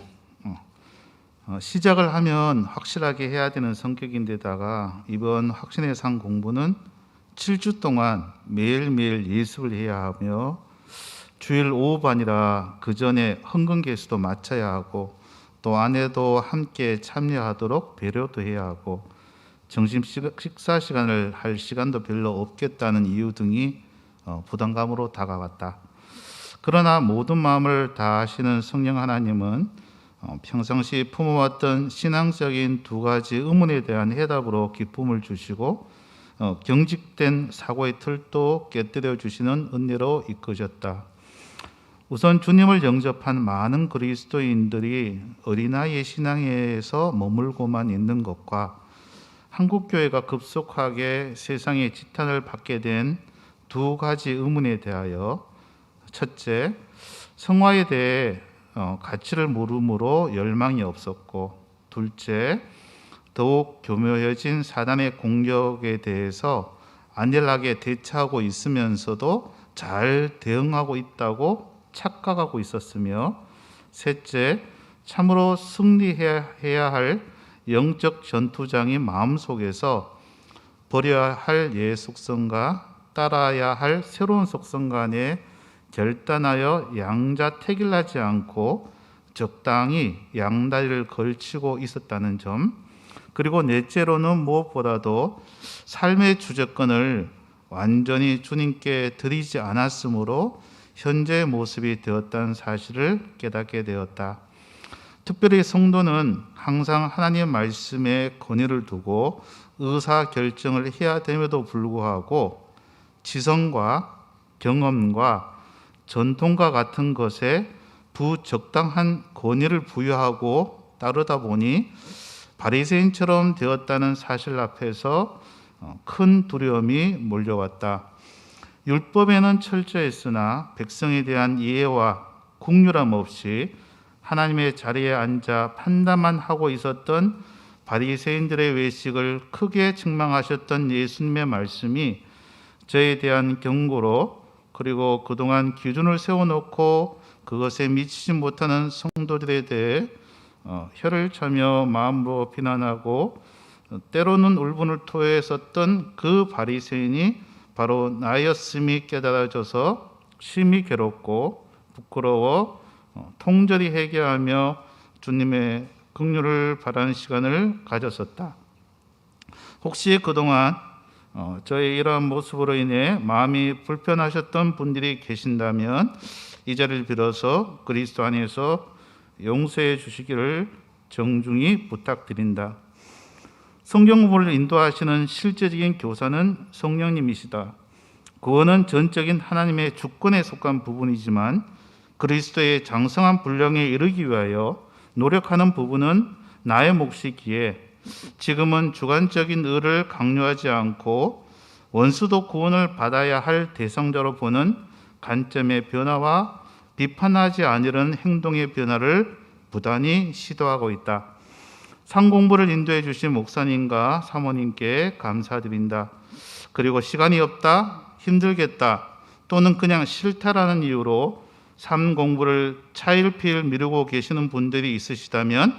Speaker 9: 시작을 하면 확실하게 해야 되는 성격인데다가 이번 확신의 삶 공부는 7주 동안 매일매일 예습을 해야 하며 주일 오후반이라 그 전에 헌금 개수도 맞춰야 하고 또 아내도 함께 참여하도록 배려도 해야 하고 점심 식사 시간을 할 시간도 별로 없겠다는 이유 등이 부담감으로 다가왔다. 그러나 모든 마음을 다하시는 성령 하나님은 평상시 품어왔던 신앙적인 두 가지 의문에 대한 해답으로 기쁨을 주시고 경직된 사고의 틀도 깨뜨려 주시는 은혜로 이끄셨다. 우선 주님을 영접한 많은 그리스도인들이 어린아이의 신앙에서 머물고만 있는 것과 한국교회가 급속하게 세상의 지탄을 받게 된 두 가지 의문에 대하여 첫째, 성화에 대해 가치를 모르므로 열망이 없었고 둘째, 더욱 교묘해진 사단의 공격에 대해서 안전하게 대처하고 있으면서도 잘 대응하고 있다고 착각하고 있었으며 셋째, 참으로 승리해야 할 영적 전투장이 마음속에서 버려야 할 옛 속성과 따라야 할 새로운 속성 간에 결단하여 양자택일하지 않고 적당히 양다리를 걸치고 있었다는 점, 그리고 넷째로는 무엇보다도 삶의 주재권을 완전히 주님께 드리지 않았으므로 현재의 모습이 되었다는 사실을 깨닫게 되었다. 특별히 성도는 항상 하나님의 말씀에 권위를 두고 의사결정을 해야 됨에도 불구하고 지성과 경험과 전통과 같은 것에 부적당한 권위를 부여하고 따르다 보니 바리새인처럼 되었다는 사실 앞에서 큰 두려움이 몰려왔다. 율법에는 철저했으나 백성에 대한 이해와 국률함 없이 하나님의 자리에 앉아 판단만 하고 있었던 바리새인들의 외식을 크게 책망하셨던 예수님의 말씀이 저에 대한 경고로, 그리고 그동안 기준을 세워놓고 그것에 미치지 못하는 성도들에 대해 혀를 차며 마음으로 비난하고 때로는 울분을 토해했었던 그 바리새인이 바로 나였음이 깨달아져서 심히 괴롭고 부끄러워 통절히 회개하며 주님의 긍휼을 바라는 시간을 가졌었다. 혹시 그동안 저의 이러한 모습으로 인해 마음이 불편하셨던 분들이 계신다면 이 자리를 빌어서 그리스도 안에서 용서해 주시기를 정중히 부탁드린다. 성경 공부를 인도하시는 실제적인 교사는 성령님이시다. 구원은 전적인 하나님의 주권에 속한 부분이지만 그리스도의 장성한 분량에 이르기 위하여 노력하는 부분은 나의 몫이기에 지금은 주관적인 의를 강요하지 않고 원수도 구원을 받아야 할 대상자로 보는 관점의 변화와 비판하지 않으려는 행동의 변화를 부단히 시도하고 있다. 상공부를 인도해 주신 목사님과 사모님께 감사드린다. 그리고 시간이 없다, 힘들겠다, 또는 그냥 싫다라는 이유로 삶 공부를 차일피일 미루고 계시는 분들이 있으시다면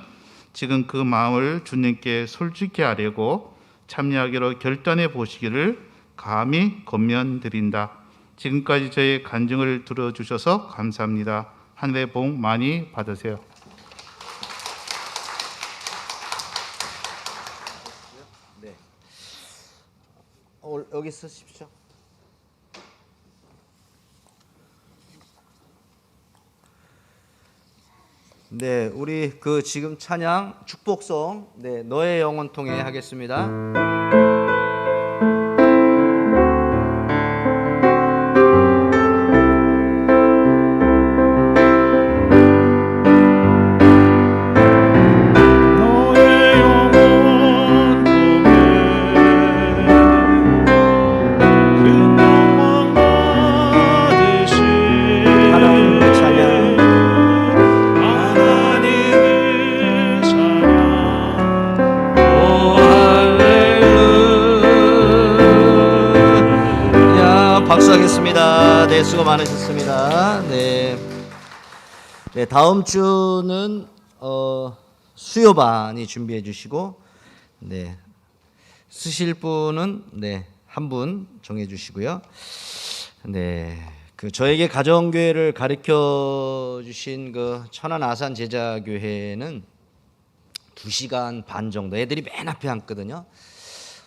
Speaker 9: 지금 그 마음을 주님께 솔직히 아뢰고 참여하기로 결단해 보시기를 감히 권면드린다. 지금까지 저의 간증을 들어주셔서 감사합니다. 하늘의 복 많이 받으세요.
Speaker 4: 여기 쓰십시오. 네, 우리 그 지금 찬양 축복송, 네, 너의 영혼 통해 하겠습니다. 박수하겠습니다. 네, 수고 많으셨습니다. 네, 다음 주는 수요반이 준비해 주시고, 네, 쓰실 분은 한 분 정해 주시고요. 네, 그 저에게 가정교회를 가르쳐 주신 그 천안 아산 제자교회는 2시간 반 정도, 애들이 맨 앞에 앉거든요.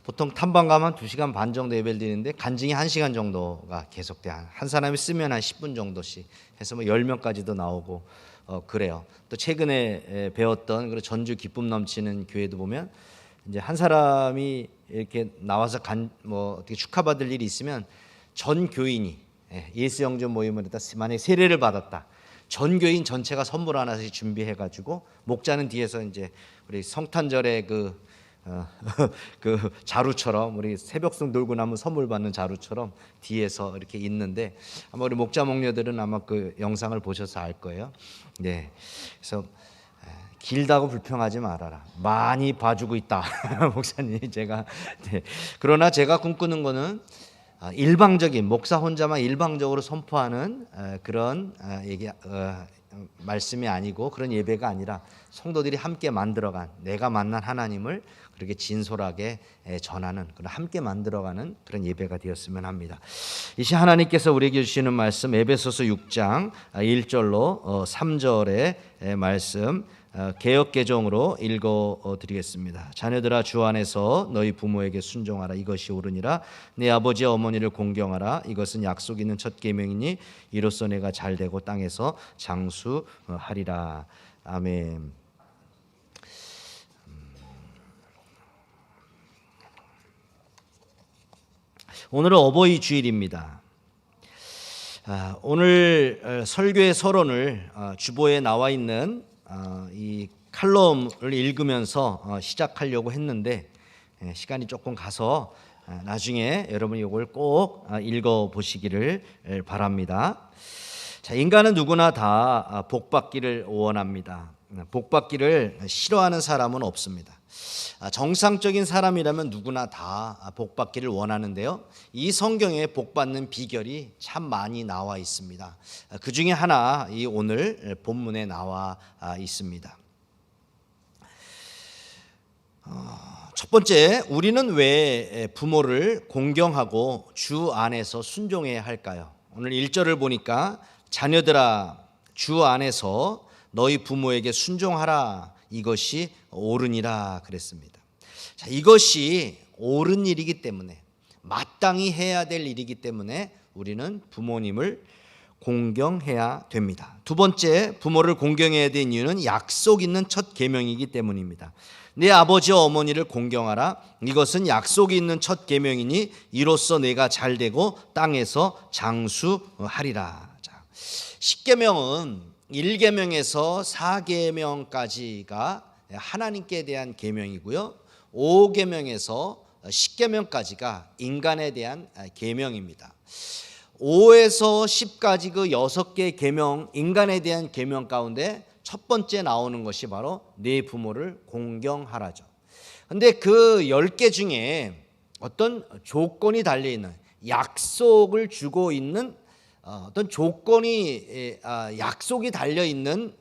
Speaker 4: 보통 탐방 가면 2시간 반 정도 예배를 드리는데 간증이 1시간 정도가 계속돼. 한 사람이 쓰면 한 10분 정도씩 해서 뭐 10명까지도 나오고 그래요. 또 최근에 배웠던 그런 전주 기쁨 넘치는 교회도 보면 이제 한 사람이 이렇게 나와서 뭐 어떻게 축하받을 일이 있으면 전 교인이 예수 영접 모임을 했다. 만약에 세례를 받았다. 전 교인 전체가 선물 하나씩 준비해 가지고 목자는 뒤에서 이제 우리 성탄절에 그 자루처럼 우리 새벽송 놀고 나면 선물 받는 자루처럼 뒤에서 이렇게 있는데 아마 우리 목자 목녀들은 아마 그 영상을 보셔서 알 거예요. 네, 그래서 길다고 불평하지 말아라. 많이 봐주고 있다, 목사님 제가. 네. 그러나 제가 꿈꾸는 거는 일방적인 목사 혼자만 일방적으로 선포하는 그런 말씀이 아니고 그런 예배가 아니라 성도들이 함께 만들어간 내가 만난 하나님을 그렇게 진솔하게 전하는 그런 함께 만들어가는 그런 예배가 되었으면 합니다. 이시 하나님께서 우리에게 주시는 말씀 에베소서 6장 1절로 3절의 말씀 개역개정으로 읽어드리겠습니다. 자녀들아 주 안에서 너희 부모에게 순종하라. 이것이 옳으니라. 네 아버지와 어머니를 공경하라. 이것은 약속 있는 첫 계명이니 이로써 내가 잘되고 땅에서 장수하리라. 아멘. 오늘은 어버이 주일입니다. 오늘 설교의 서론을 주보에 나와 있는 이 칼럼을 읽으면서 시작하려고 했는데 시간이 조금 가서 나중에 여러분이 이걸 꼭 읽어보시기를 바랍니다. 자, 인간은 누구나 다 복받기를 원합니다. 복받기를 싫어하는 사람은 없습니다. 정상적인 사람이라면 누구나 다 복받기를 원하는데요. 이 성경에 복받는 비결이 참 많이 나와 있습니다. 그 중에 하나 이 오늘 본문에 나와 있습니다. 첫 번째, 우리는 왜 부모를 공경하고 주 안에서 순종해야 할까요? 오늘 1절을 보니까 자녀들아 주 안에서 너희 부모에게 순종하라. 이것이 옳으니라 그랬습니다. 자, 이것이 옳은 일이기 때문에 마땅히 해야 될 일이기 때문에 우리는 부모님을 공경해야 됩니다. 두 번째, 부모를 공경해야 되는 이유는 약속 있는 첫 계명이기 때문입니다. 내 아버지와 어머니를 공경하라. 이것은 약속이 있는 첫 계명이니 이로써 내가 잘되고 땅에서 장수하리라. 자, 10계명은 1계명에서 4계명까지가 하나님께 대한 계명이고요. 5계명에서 10계명까지가 인간에 대한 계명입니다. 5에서 10까지 그 6개 계명, 인간에 대한 계명 가운데 첫 번째 나오는 것이 바로 네 부모를 공경하라죠. 근데 그 10개 중에 어떤 조건이 달려 있는, 약속을 주고 있는 어떤 조건이 약속이 달려 있는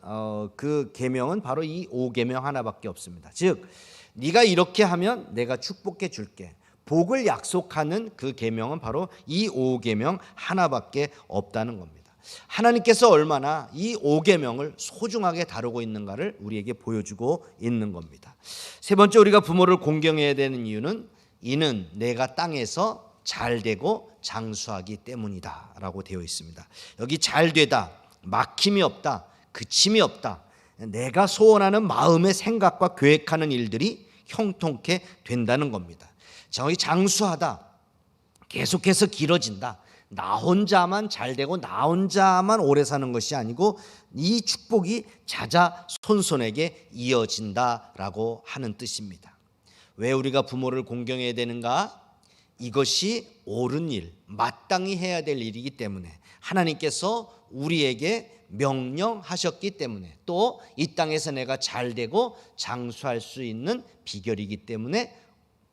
Speaker 4: 그 계명은 바로 이 5계명 하나밖에 없습니다. 즉 네가 이렇게 하면 내가 축복해 줄게, 복을 약속하는 그 계명은 바로 이 5계명 하나밖에 없다는 겁니다. 하나님께서 얼마나 이 5계명을 소중하게 다루고 있는가를 우리에게 보여주고 있는 겁니다. 세 번째, 우리가 부모를 공경해야 되는 이유는 이는 내가 땅에서 잘되고 장수하기 때문이다 라고 되어 있습니다. 여기 잘되다, 막힘이 없다, 그침이 없다, 내가 소원하는 마음의 생각과 계획하는 일들이 형통케 된다는 겁니다. 저기 장수하다, 계속해서 길어진다, 나 혼자만 잘되고 나 혼자만 오래 사는 것이 아니고 이 축복이 자자손손에게 이어진다라고 하는 뜻입니다. 왜 우리가 부모를 공경해야 되는가? 이것이 옳은 일, 마땅히 해야 될 일이기 때문에, 하나님께서 우리에게 명령하셨기 때문에, 또 이 땅에서 내가 잘되고 장수할 수 있는 비결이기 때문에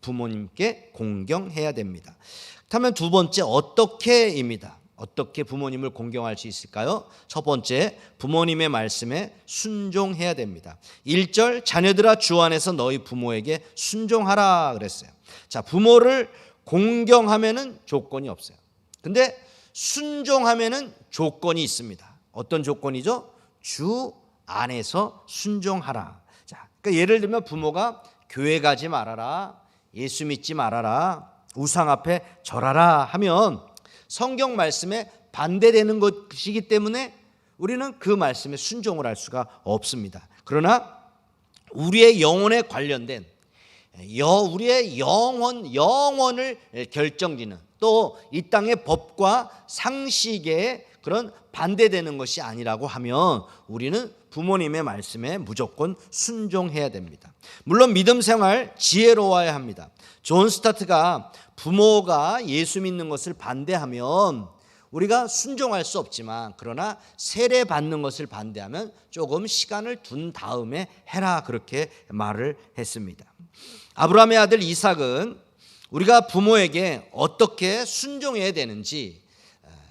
Speaker 4: 부모님께 공경해야 됩니다. 그렇다면 두 번째, 어떻게입니다. 어떻게 부모님을 공경할 수 있을까요? 첫 번째, 부모님의 말씀에 순종해야 됩니다. 1절, 자녀들아 주 안에서 너희 부모에게 순종하라 그랬어요. 자, 부모를 공경하면은 조건이 없어요. 근데 순종하면은 조건이 있습니다. 어떤 조건이죠? 주 안에서 순종하라. 자, 그러니까 예를 들면 부모가 교회 가지 말아라, 예수 믿지 말아라, 우상 앞에 절하라 하면 성경 말씀에 반대되는 것이기 때문에 우리는 그 말씀에 순종을 할 수가 없습니다. 그러나 우리의 영혼에 관련된, 우리의 영혼을 결정짓는, 또 이 땅의 법과 상식에 그런 반대되는 것이 아니라고 하면 우리는 부모님의 말씀에 무조건 순종해야 됩니다. 물론 믿음 생활 지혜로워야 합니다. 존 스타트가 부모가 예수 믿는 것을 반대하면 우리가 순종할 수 없지만, 그러나 세례 받는 것을 반대하면 조금 시간을 둔 다음에 해라, 그렇게 말을 했습니다. 아브라함의 아들 이삭은 우리가 부모에게 어떻게 순종해야 되는지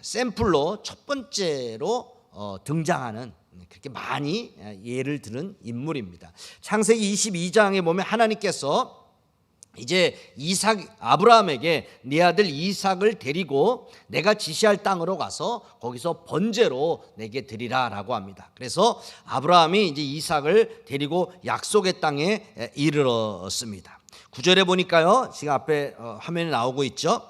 Speaker 4: 샘플로 첫 번째로 등장하는, 그렇게 많이 예를 들은 인물입니다. 창세기 22장에 보면 하나님께서 이제 아브라함에게 네 아들 이삭을 데리고 내가 지시할 땅으로 가서 거기서 번제로 내게 드리라라고 합니다. 그래서 아브라함이 이제 이삭을 데리고 약속의 땅에 이르렀습니다. 9절에 보니까요, 지금 앞에 화면에 나오고 있죠.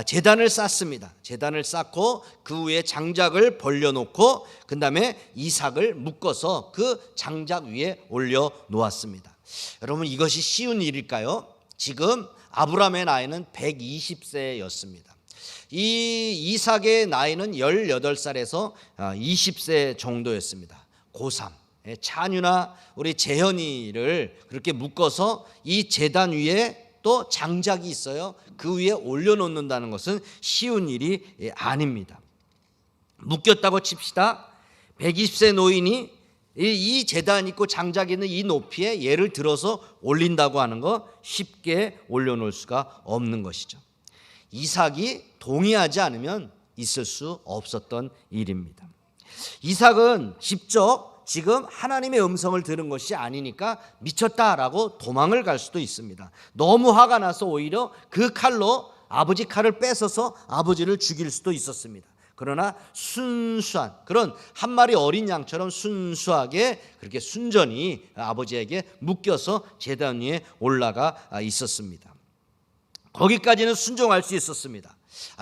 Speaker 4: 제단을 쌓습니다. 제단을 쌓고 그 위에 장작을 벌려놓고 그 다음에 이삭을 묶어서 그 장작 위에 올려 놓았습니다. 여러분, 이것이 쉬운 일일까요? 지금 아브라함의 나이는 120세였습니다. 이 이삭의 나이는 18살에서 20세 정도였습니다. 고3 찬유나 우리 재현이를 그렇게 묶어서 이 제단 위에 또 장작이 있어요. 그 위에 올려놓는다는 것은 쉬운 일이 아닙니다. 묶였다고 칩시다. 120세 노인이 이 제단 있고 장작 있는 이 높이에 얘를 들어서 올린다고 하는 거 쉽게 올려놓을 수가 없는 것이죠. 이삭이 동의하지 않으면 있을 수 없었던 일입니다. 이삭은 직접 지금 하나님의 음성을 들은 것이 아니니까 미쳤다라고 도망을 갈 수도 있습니다. 너무 화가 나서 오히려 그 칼로 아버지 칼을 뺏어서 아버지를 죽일 수도 있었습니다. 그러나 순수한, 그런 한 마리 어린 양처럼 순수하게 그렇게 순전히 아버지에게 묶여서 제단 위에 올라가 있었습니다. 거기까지는 순종할 수 있었습니다.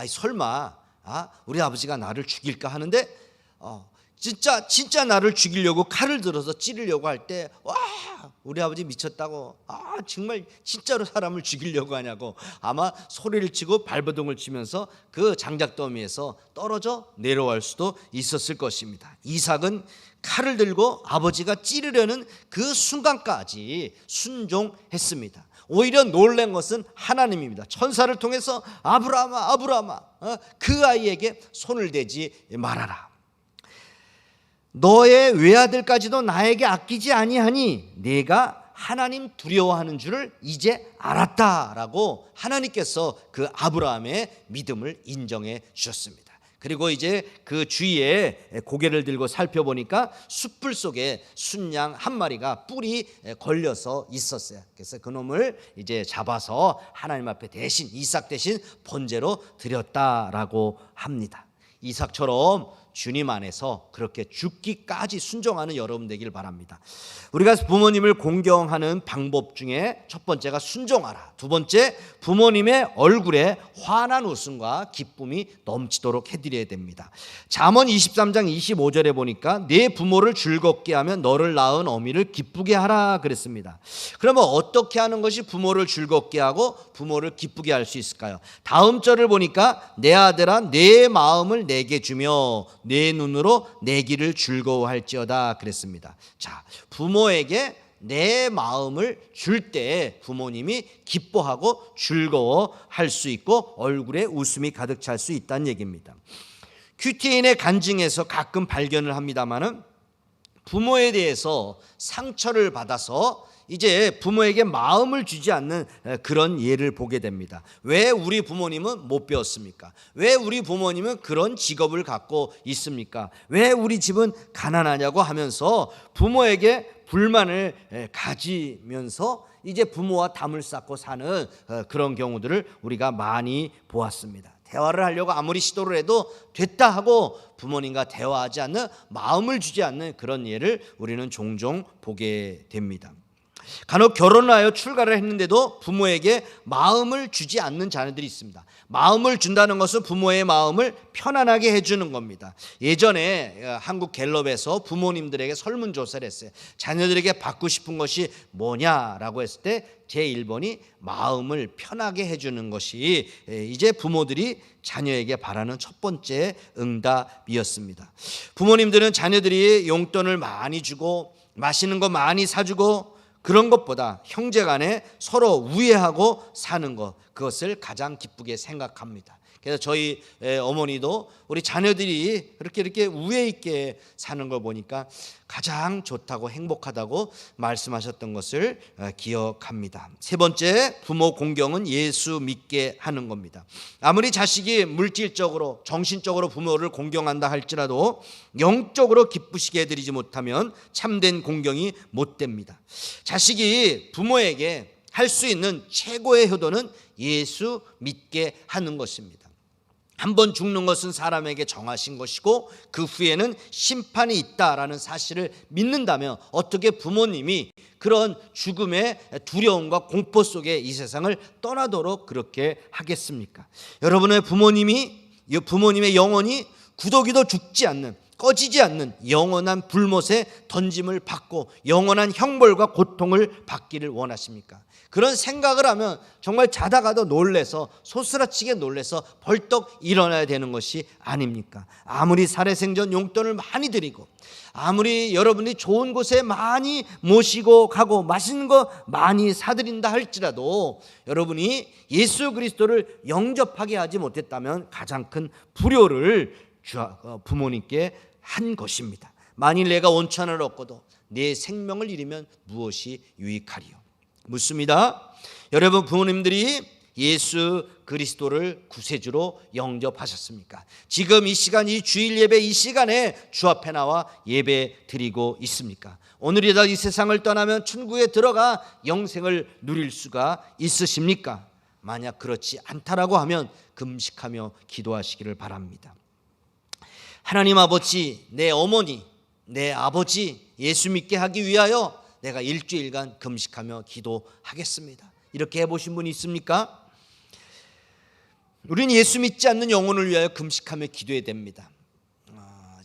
Speaker 4: 설마 우리 아버지가 나를 죽일까 하는데 진짜 나를 죽이려고 칼을 들어서 찌르려고 할 때 와, 우리 아버지 미쳤다고, 정말 진짜로 사람을 죽이려고 하냐고 아마 소리를 치고 발버둥을 치면서 그 장작더미에서 떨어져 내려갈 수도 있었을 것입니다. 이삭은 칼을 들고 아버지가 찌르려는 그 순간까지 순종했습니다. 오히려 놀란 것은 하나님입니다. 천사를 통해서 아브라함아 그 아이에게 손을 대지 말아라. 너의 외아들까지도 나에게 아끼지 아니하니 내가 하나님 두려워하는 줄을 이제 알았다라고 하나님께서 그 아브라함의 믿음을 인정해 주셨습니다. 그리고 이제 그 주위에 고개를 들고 살펴보니까 숯불 속에 순양 한 마리가 뿔이 걸려서 있었어요. 그래서 그놈을 이제 잡아서 하나님 앞에 대신, 이삭 대신 번제로 드렸다라고 합니다. 이삭처럼 주님 안에서 그렇게 죽기까지 순종하는 여러분 되길 바랍니다. 우리가 부모님을 공경하는 방법 중에 첫 번째가 순종하라. 두 번째, 부모님의 얼굴에 환한 웃음과 기쁨이 넘치도록 해드려야 됩니다. 잠언 23장 25절에 보니까 내 부모를 즐겁게 하면 너를 낳은 어미를 기쁘게 하라 그랬습니다. 그러면 어떻게 하는 것이 부모를 즐겁게 하고 부모를 기쁘게 할 수 있을까요? 다음 절을 보니까 내 아들아 내 마음을 내게 주며 내 눈으로 내 길을 즐거워할지어다 그랬습니다. 자, 부모에게 내 마음을 줄 때 부모님이 기뻐하고 즐거워할 수 있고 얼굴에 웃음이 가득 찰 수 있다는 얘기입니다. 큐티인의 간증에서 가끔 발견을 합니다마는 부모에 대해서 상처를 받아서 이제 부모에게 마음을 주지 않는 그런 예를 보게 됩니다. 왜 우리 부모님은 못 배웠습니까? 왜 우리 부모님은 그런 직업을 갖고 있습니까? 왜 우리 집은 가난하냐고 하면서 부모에게 불만을 가지면서 이제 부모와 담을 쌓고 사는 그런 경우들을 우리가 많이 보았습니다. 대화를 하려고 아무리 시도를 해도 됐다 하고 부모님과 대화하지 않는, 마음을 주지 않는 그런 예를 우리는 종종 보게 됩니다. 간혹 결혼을 하여 출가를 했는데도 부모에게 마음을 주지 않는 자녀들이 있습니다. 마음을 준다는 것은 부모의 마음을 편안하게 해주는 겁니다. 예전에 한국 갤럽에서 부모님들에게 설문조사를 했어요. 자녀들에게 받고 싶은 것이 뭐냐라고 했을 때 제1번이 마음을 편하게 해주는 것이 이제 부모들이 자녀에게 바라는 첫 번째 응답이었습니다. 부모님들은 자녀들이 용돈을 많이 주고 맛있는 거 많이 사주고 그런 것보다 형제간에 서로 우애하고 사는 것, 그것을 가장 기쁘게 생각합니다. 그래서 저희 어머니도 우리 자녀들이 이렇게 우애 있게 사는 걸 보니까 가장 좋다고 행복하다고 말씀하셨던 것을 기억합니다. 세 번째, 부모 공경은 예수 믿게 하는 겁니다. 아무리 자식이 물질적으로 정신적으로 부모를 공경한다 할지라도 영적으로 기쁘시게 해드리지 못하면 참된 공경이 못 됩니다. 자식이 부모에게 할 수 있는 최고의 효도는 예수 믿게 하는 것입니다. 한번 죽는 것은 사람에게 정하신 것이고 그 후에는 심판이 있다라는 사실을 믿는다면 어떻게 부모님이 그런 죽음의 두려움과 공포 속에 이 세상을 떠나도록 그렇게 하겠습니까? 여러분의 부모님의 영혼이 구더기도 죽지 않는, 꺼지지 않는 영원한 불못에 던짐을 받고 영원한 형벌과 고통을 받기를 원하십니까? 그런 생각을 하면 정말 자다가도 놀래서 소스라치게 놀래서 벌떡 일어나야 되는 것이 아닙니까? 아무리 살해생전 용돈을 많이 드리고 아무리 여러분이 좋은 곳에 많이 모시고 가고 맛있는 거 많이 사드린다 할지라도 여러분이 예수 그리스도를 영접하게 하지 못했다면 가장 큰 불효를 부모님께 한 것입니다. 만일 내가 온천을 얻고도 내 생명을 잃으면 무엇이 유익하리요? 묻습니다. 여러분 부모님들이 예수 그리스도를 구세주로 영접하셨습니까? 지금 이 시간, 이 주일 예배 이 시간에 주 앞에 나와 예배 드리고 있습니까? 오늘이다 이 세상을 떠나면 천국에 들어가 영생을 누릴 수가 있으십니까? 만약 그렇지 않다라고 하면 금식하며 기도하시기를 바랍니다. 하나님 아버지, 내 어머니, 내 아버지 예수 믿게 하기 위하여 내가 일주일간 금식하며 기도하겠습니다. 이렇게 해보신 분이 있습니까? 우리는 예수 믿지 않는 영혼을 위하여 금식하며 기도해야 됩니다.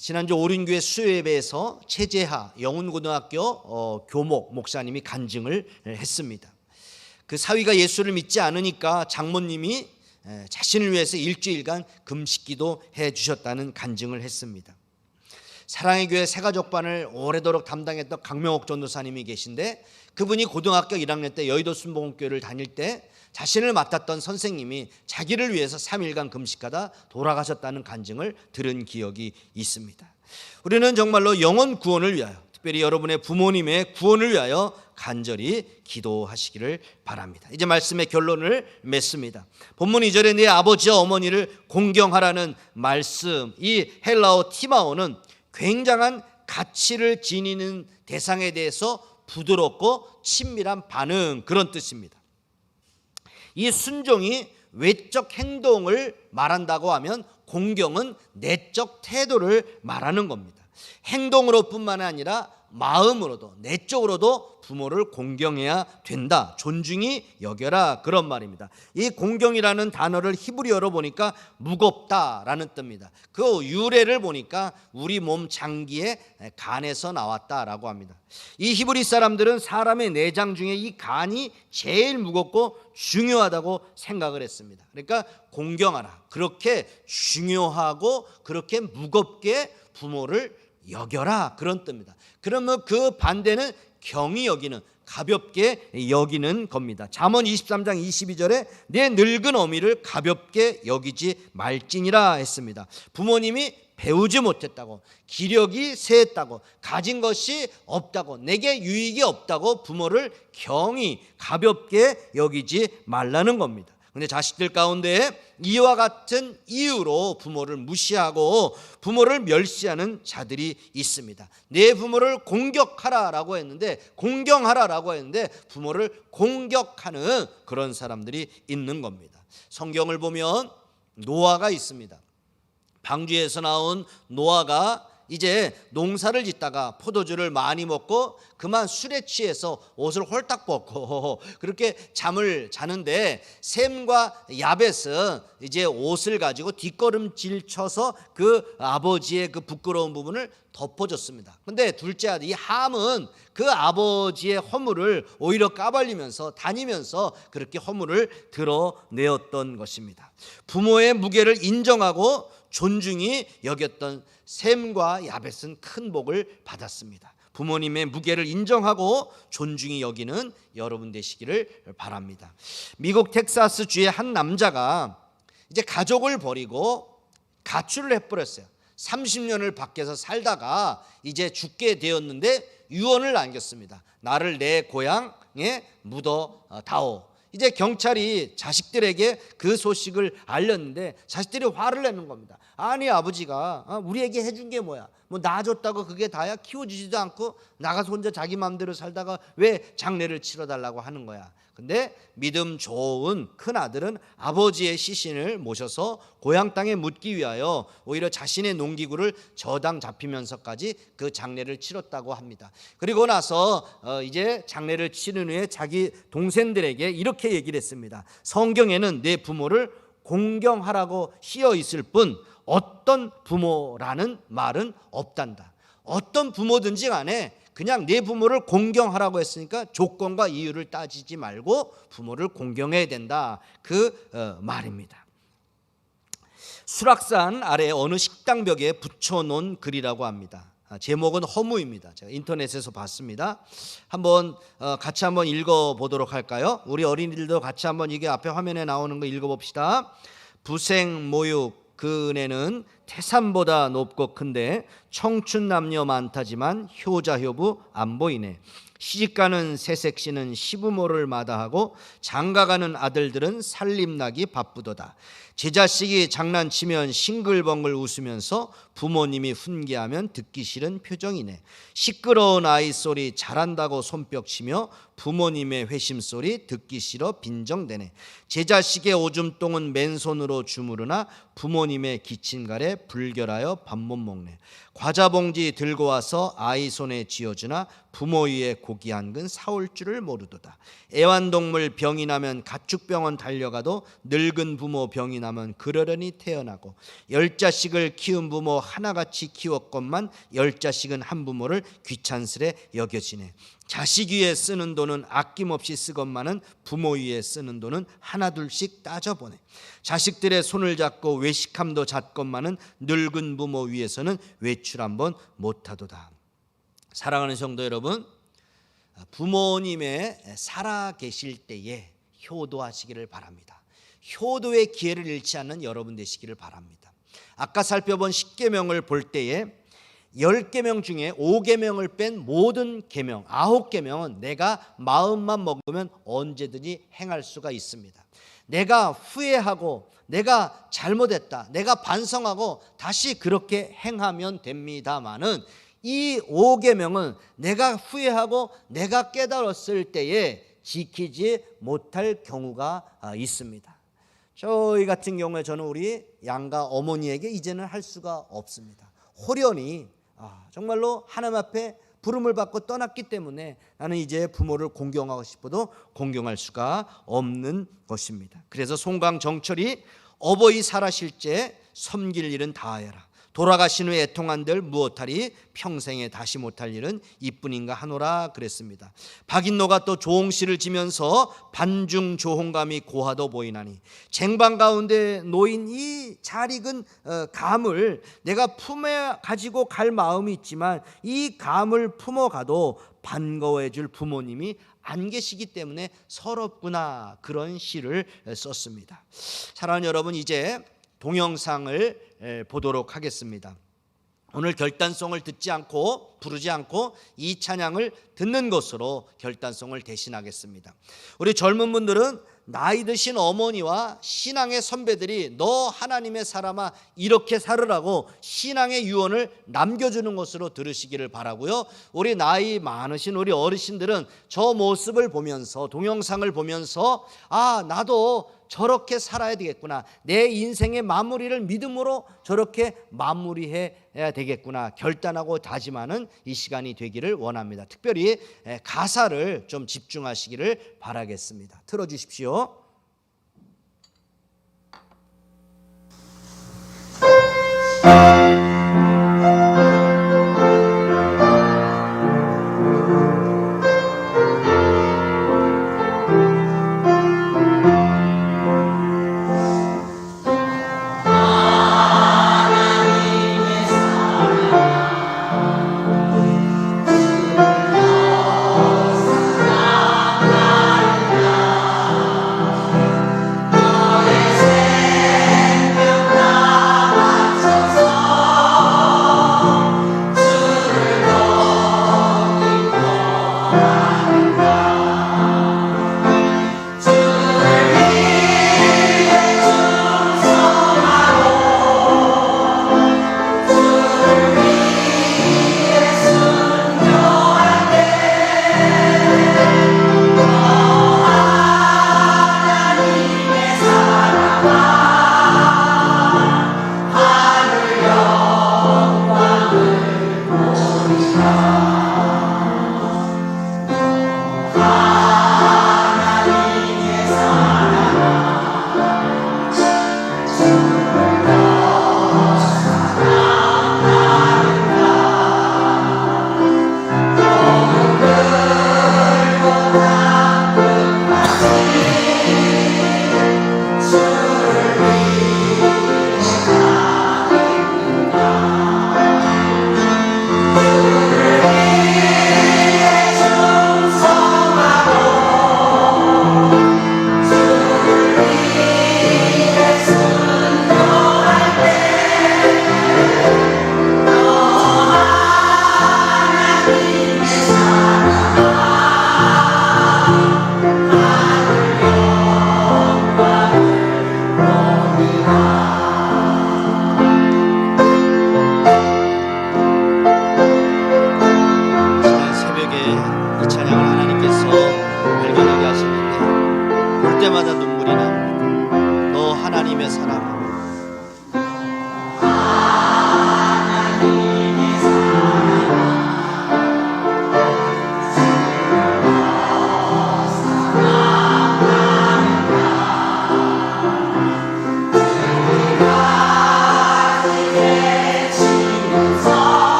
Speaker 4: 지난주 오륜교회 수요예배에서 최재하 영훈고등학교 교목 목사님이 간증을 했습니다. 그 사위가 예수를 믿지 않으니까 장모님이 자신을 위해서 일주일간 금식기도 해주셨다는 간증을 했습니다. 사랑의 교회 새가족반을 오래도록 담당했던 강명옥 전도사님이 계신데, 그분이 고등학교 1학년 때 여의도 순복음교회를 다닐 때 자신을 맡았던 선생님이 자기를 위해서 3일간 금식하다 돌아가셨다는 간증을 들은 기억이 있습니다. 우리는 정말로 영혼 구원을 위하여, 특별히 여러분의 부모님의 구원을 위하여 간절히 기도하시기를 바랍니다. 이제 말씀의 결론을 맺습니다. 본문 2절에 내 아버지와 어머니를 공경하라는 말씀, 이 헬라어 티마오는 굉장한 가치를 지니는 대상에 대해서 부드럽고 친밀한 반응, 그런 뜻입니다. 이 순종이 외적 행동을 말한다고 하면 공경은 내적 태도를 말하는 겁니다. 행동으로뿐만 아니라 마음으로도, 내적으로도 부모를 공경해야 된다, 존중히 여겨라, 그런 말입니다. 이 공경이라는 단어를 히브리어로 보니까 무겁다라는 뜻입니다. 그 유래를 보니까 우리 몸 장기의 간에서 나왔다라고 합니다. 이 히브리 사람들은 사람의 내장 중에 이 간이 제일 무겁고 중요하다고 생각을 했습니다. 그러니까 공경하라, 그렇게 중요하고 그렇게 무겁게 부모를 여겨라, 그런 뜻입니다. 그러면 그 반대는 경히 여기는, 가볍게 여기는 겁니다. 잠언 23장 22절에 내 늙은 어미를 가볍게 여기지 말지니라 했습니다. 부모님이 배우지 못했다고, 기력이 쇠했다고, 가진 것이 없다고, 내게 유익이 없다고 부모를 경히 가볍게 여기지 말라는 겁니다. 근데 자식들 가운데 이와 같은 이유로 부모를 무시하고 부모를 멸시하는 자들이 있습니다. 내 부모를 공격하라라고 했는데, 공경하라라고 했는데 부모를 공격하는 그런 사람들이 있는 겁니다. 성경을 보면 노아가 있습니다. 방주에서 나온 노아가 이제 농사를 짓다가 포도주를 많이 먹고 그만 술에 취해서 옷을 홀딱 벗고 그렇게 잠을 자는데, 셈과 야벳은 이제 옷을 가지고 뒷걸음질 쳐서 그 아버지의 그 부끄러운 부분을 덮어줬습니다. 근데 둘째 아들 이 함은 그 아버지의 허물을 오히려 까발리면서 다니면서 그렇게 허물을 드러내었던 것입니다. 부모의 무게를 인정하고 존중히 여겼던 셈과 야벳은 큰 복을 받았습니다. 부모님의 무게를 인정하고 존중히 여기는 여러분 되시기를 바랍니다. 미국 텍사스 주의 한 남자가 이제 가족을 버리고 가출을 해버렸어요. 30년을 밖에서 살다가 이제 죽게 되었는데 유언을 남겼습니다. 나를 내 고향에 묻어 다오. 이제 경찰이 자식들에게 그 소식을 알렸는데 자식들이 화를 내는 겁니다. 아니 아버지가 우리에게 해준 게 뭐야, 뭐 낳아줬다고 그게 다야, 키워주지도 않고 나가서 혼자 자기 마음대로 살다가 왜 장례를 치러달라고 하는 거야. 근데 믿음 좋은 큰아들은 아버지의 시신을 모셔서 고향 땅에 묻기 위하여 오히려 자신의 농기구를 저당 잡히면서까지 그 장례를 치렀다고 합니다. 그리고 나서 이제 장례를 치른 후에 자기 동생들에게 이렇게 얘기를 했습니다. 성경에는 내 부모를 공경하라고 씌어 있을 뿐 어떤 부모라는 말은 없단다. 어떤 부모든지 간에 그냥 내 부모를 공경하라고 했으니까 조건과 이유를 따지지 말고 부모를 공경해야 된다, 그 말입니다. 수락산 아래 어느 식당 벽에 붙여놓은 글이라고 합니다. 제목은 허무입니다. 제가 인터넷에서 봤습니다. 한번 같이 한번 읽어보도록 할까요? 우리 어린이들도 같이 한번 이게 앞에 화면에 나오는 거 읽어봅시다. 부생 모육 그 은혜는 태산보다 높고 큰데 청춘 남녀 많다지만 효자 효부 안 보이네. 시집가는 새색시는 시부모를 마다하고 장가가는 아들들은 살림나기 바쁘도다. 제 자식이 장난치면 싱글벙글 웃으면서 부모님이 훈계하면 듣기 싫은 표정이네. 시끄러운 아이 소리 잘한다고 손뼉치며 부모님의 회심소리 듣기 싫어 빈정대네. 제 자식의 오줌똥은 맨손으로 주무르나 부모님의 기침갈에 불결하여 밥 못 먹네. 과자 봉지 들고 와서 아이 손에 쥐어주나 부모 위에 고귀한 근 사올 줄을 모르도다. 애완동물 병이 나면 가축병원 달려가도 늙은 부모 병이 나면 그러려니 태어나고 10자식을 키운 부모 하나같이 키웠건만 10자식은 한 부모를 귀찮스레 여겨지네. 자식 위에 쓰는 돈은 아낌없이 쓰건만은 부모 위에 쓰는 돈은 하나둘씩 따져보네. 자식들의 손을 잡고 외식함도 잦건만은 늙은 부모 위에서는 외출 한번 못하도다. 사랑하는 성도 여러분, 부모님의 살아 계실 때에 효도하시기를 바랍니다. 효도의 기회를 잃지 않는 여러분 되시기를 바랍니다. 아까 살펴본 10계명을 볼 때에 10계명 중에 5계명을 뺀 모든 계명 9계명은 내가 마음만 먹으면 언제든지 행할 수가 있습니다. 내가 후회하고 내가 잘못했다, 내가 반성하고 다시 그렇게 행하면 됩니다마는 이 5계명은 내가 후회하고 내가 깨달았을 때에 지키지 못할 경우가 있습니다. 저희 같은 경우에 저는 우리 양가 어머니에게 이제는 할 수가 없습니다. 호련히 정말로 하나님 앞에 부름을 받고 떠났기 때문에 나는 이제 부모를 공경하고 싶어도 공경할 수가 없는 것입니다. 그래서 송강정철이 어버이 살아실 때 섬길 일은 다하여라. 돌아가신 후에 애통한들 무엇하리. 평생에 다시 못할 일은 이뿐인가 하노라 그랬습니다. 박인노가 또 조홍시를 지면서 반중 조홍감이 고하도 보이나니 쟁반 가운데 놓인 이 잘 익은 감을 내가 품에 가지고 갈 마음이 있지만 이 감을 품어가도 반가워해 줄 부모님이 안 계시기 때문에 서럽구나, 그런 시를 썼습니다. 사랑하는 여러분, 이제 동영상을 보도록 하겠습니다. 오늘 결단송을 듣지 않고 부르지 않고 이 찬양을 듣는 것으로 결단송을 대신하겠습니다. 우리 젊은 분들은 나이 드신 어머니와 신앙의 선배들이 너 하나님의 사람아 이렇게 살으라고 신앙의 유언을 남겨주는 것으로 들으시기를 바라고요. 우리 나이 많으신 우리 어르신들은 저 모습을 보면서, 동영상을 보면서 나도 저렇게 살아야 되겠구나, 내 인생의 마무리를 믿음으로 저렇게 마무리해야 되겠구나 결단하고 다짐하는 이 시간이 되기를 원합니다. 특별히 가사를 좀 집중하시기를 바라겠습니다. 틀어주십시오.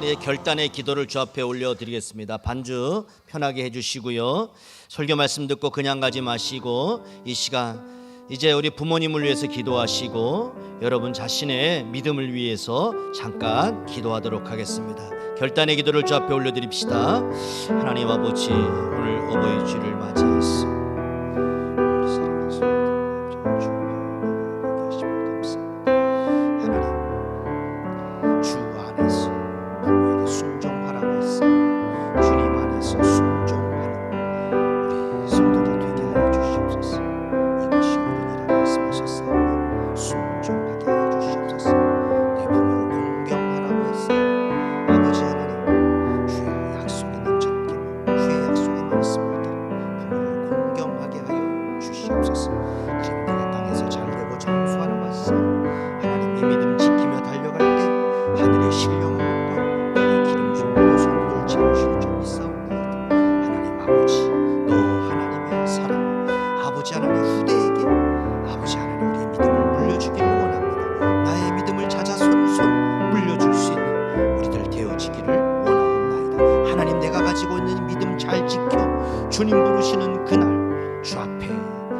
Speaker 4: 우리의 결단의 기도를 주 앞에 올려드리겠습니다. 반주 편하게 해주시고요. 설교 말씀 듣고 그냥 가지 마시고 이 시간 이제 우리 부모님을 위해서 기도하시고 여러분 자신의 믿음을 위해서 잠깐 기도하도록 하겠습니다. 결단의 기도를 주 앞에 올려드립시다. 하나님 아버지, 오늘 어버이 주를 맞이해서 우리 사랑하는 성도들 주 계심을 감사합니다. 하나님, 주 안에서 부모에게 순종하라고 했어요. 주님 안에서 순종하는 우리 성도들 되게 하여 주시옵소서. 이것이 옳으니라 말씀하셨사오니 순종하게 하여 주시옵소서. 내 부모를 공경하라고 했어요. 아버지 하나님, 주의 약속 있는 전기만, 주의 약속의 말씀을 따라 부모를 공경하게 하여 주시옵소서. 그럼 내가 땅에서 잘되고 장수하라고 했어요. 하나님, 이 믿음 지키며 달려갈 때 하늘의 신령한 목과 땅의 기름 주고 손을 채우실 줄 믿사옵나이다. 하나님 아버지, 너 하나님의 사랑, 아버지 하나님 후대에게 아버지 하나님 우리의 믿음을 물려주기를 원합니다. 나의 믿음을 찾아 손손 물려줄 수 있는 우리들 되어지기를 원하옵나이다. 하나님, 내가 가지고 있는 믿음 잘 지켜 주님 부르시는 그날 주 앞에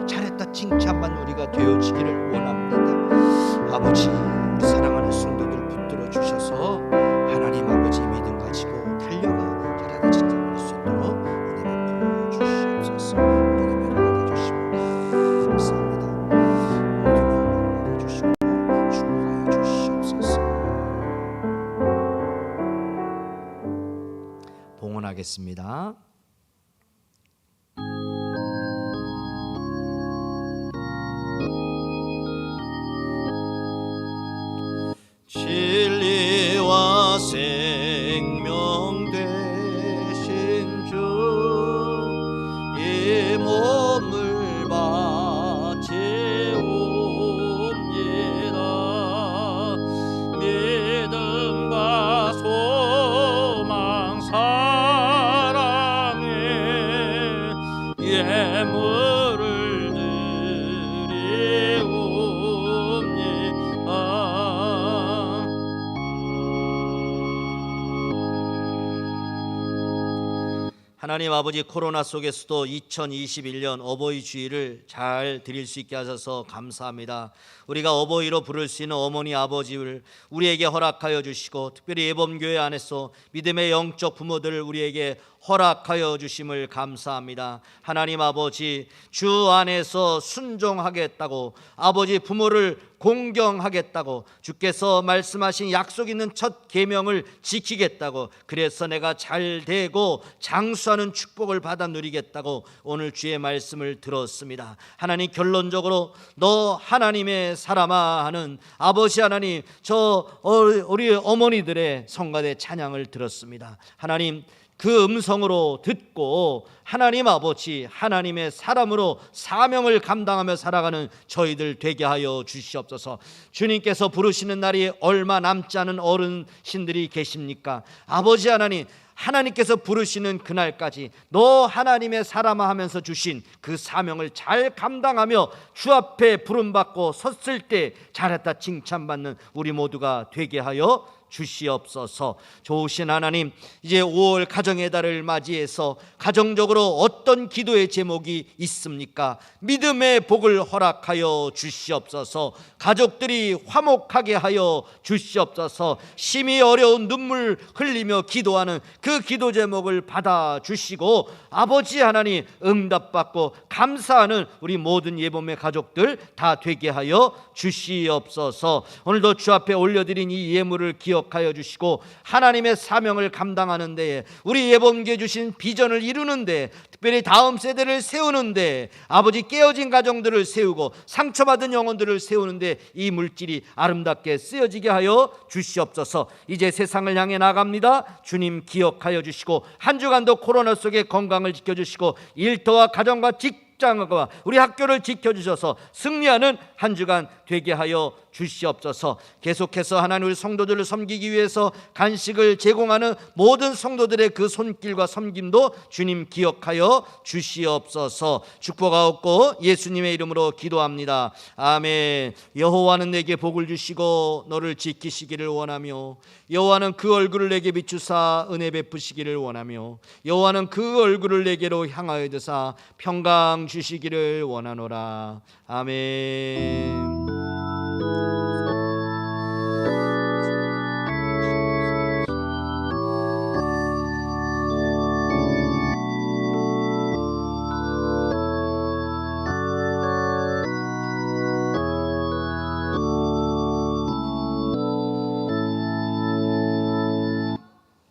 Speaker 4: 잘했다 칭찬받는 우리가 되어지기를 원합니다. 아버지, 우리 사랑하는 성도들 붙들어 주셔서 하나님 아버지 믿음 가지고 달려가 잘하다 칭찬받을 수 있도록 은혜 베풀어 주시옵소서. 우리 예배를 하게 해주시고 감사합니다. 모든 영광을 받아주시고 축복하여 주시옵소서. 봉헌하겠습니다. 진리와 생명 되신 주, 이 몸을 바치옵니다. 믿음과 소망 사랑의 예물을 드리옵니다. 하나님 아버지, 코로나 속에서도 2021년 어버이 주일을 잘 드릴 수 있게 하셔서 감사합니다. 우리가 어버이로 부를 수 있는 어머니 아버지를 우리에게 허락하여 주시고, 특별히 예범교회 안에서 믿음의 영적 부모들을 우리에게 허락하여 주심을 감사합니다. 하나님 아버지, 주 안에서 순종하겠다고, 아버지 부모를 공경하겠다고, 주께서 말씀하신 약속 있는 첫 계명을 지키겠다고, 그래서 내가 잘 되고 장수하는 축복을 받아 누리겠다고 오늘 주의 말씀을 들었습니다. 하나님, 결론적으로 너 하나님의 사람아 하는 아버지 하나님, 우리 어머니들의 성가대 찬양을 들었습니다. 하나님, 그 음성으로 듣고 하나님 아버지, 하나님의 사람으로 사명을 감당하며 살아가는 저희들 되게 하여 주시옵소서. 주님께서 부르시는 날이 얼마 남지 않은 어른신들이 계십니까? 아버지 하나님, 하나님께서 부르시는 그날까지 너 하나님의 사람아 하면서 주신 그 사명을 잘 감당하며 주 앞에 부름받고 섰을 때 잘했다 칭찬받는 우리 모두가 되게 하여 주시옵소서. 좋으신 하나님, 이제 5월 가정의 달을 맞이해서 가정적으로 어떤 기도의 제목이 있습니까? 믿음의 복을 허락하여 주시옵소서. 가족들이 화목하게 하여 주시옵소서. 심히 어려운 눈물 흘리며 기도하는 그 기도 제목을 받아 주시고, 아버지 하나님 응답받고 감사하는 우리 모든 예범의 가족들 다 되게 하여 주시옵소서. 오늘도 주 앞에 올려드린 이 예물을 기억하여 주시고, 하나님의 사명을 감당하는 데에, 우리 예범교회 주신 비전을 이루는 데, 특별히 다음 세대를 세우는 데, 아버지 깨어진 가정들을 세우고 상처받은 영혼들을 세우는 데 이 물질이 아름답게 쓰여지게 하여 주시옵소서. 이제 세상을 향해 나갑니다. 주님 기억하여 주시고, 한 주간도 코로나 속에 건강을 지켜주시고, 일터와 가정과 직장과 우리 학교를 지켜주셔서 승리하는 한 주간 되게 하여 주시옵소서. 주시옵소서. 계속해서 하나님 우리 성도들을 섬기기 위해서 간식을 제공하는 모든 성도들의 그 손길과 섬김도 주님 기억하여 주시옵소서. 축복하옵고 예수님의 이름으로 기도합니다. 아멘. 여호와는 내게 복을 주시고 너를 지키시기를 원하며 여호와는 그 얼굴을 내게 비추사 은혜 베푸시기를 원하며 여호와는 그 얼굴을 내게로 향하여 드사 평강 주시기를 원하노라. 아멘.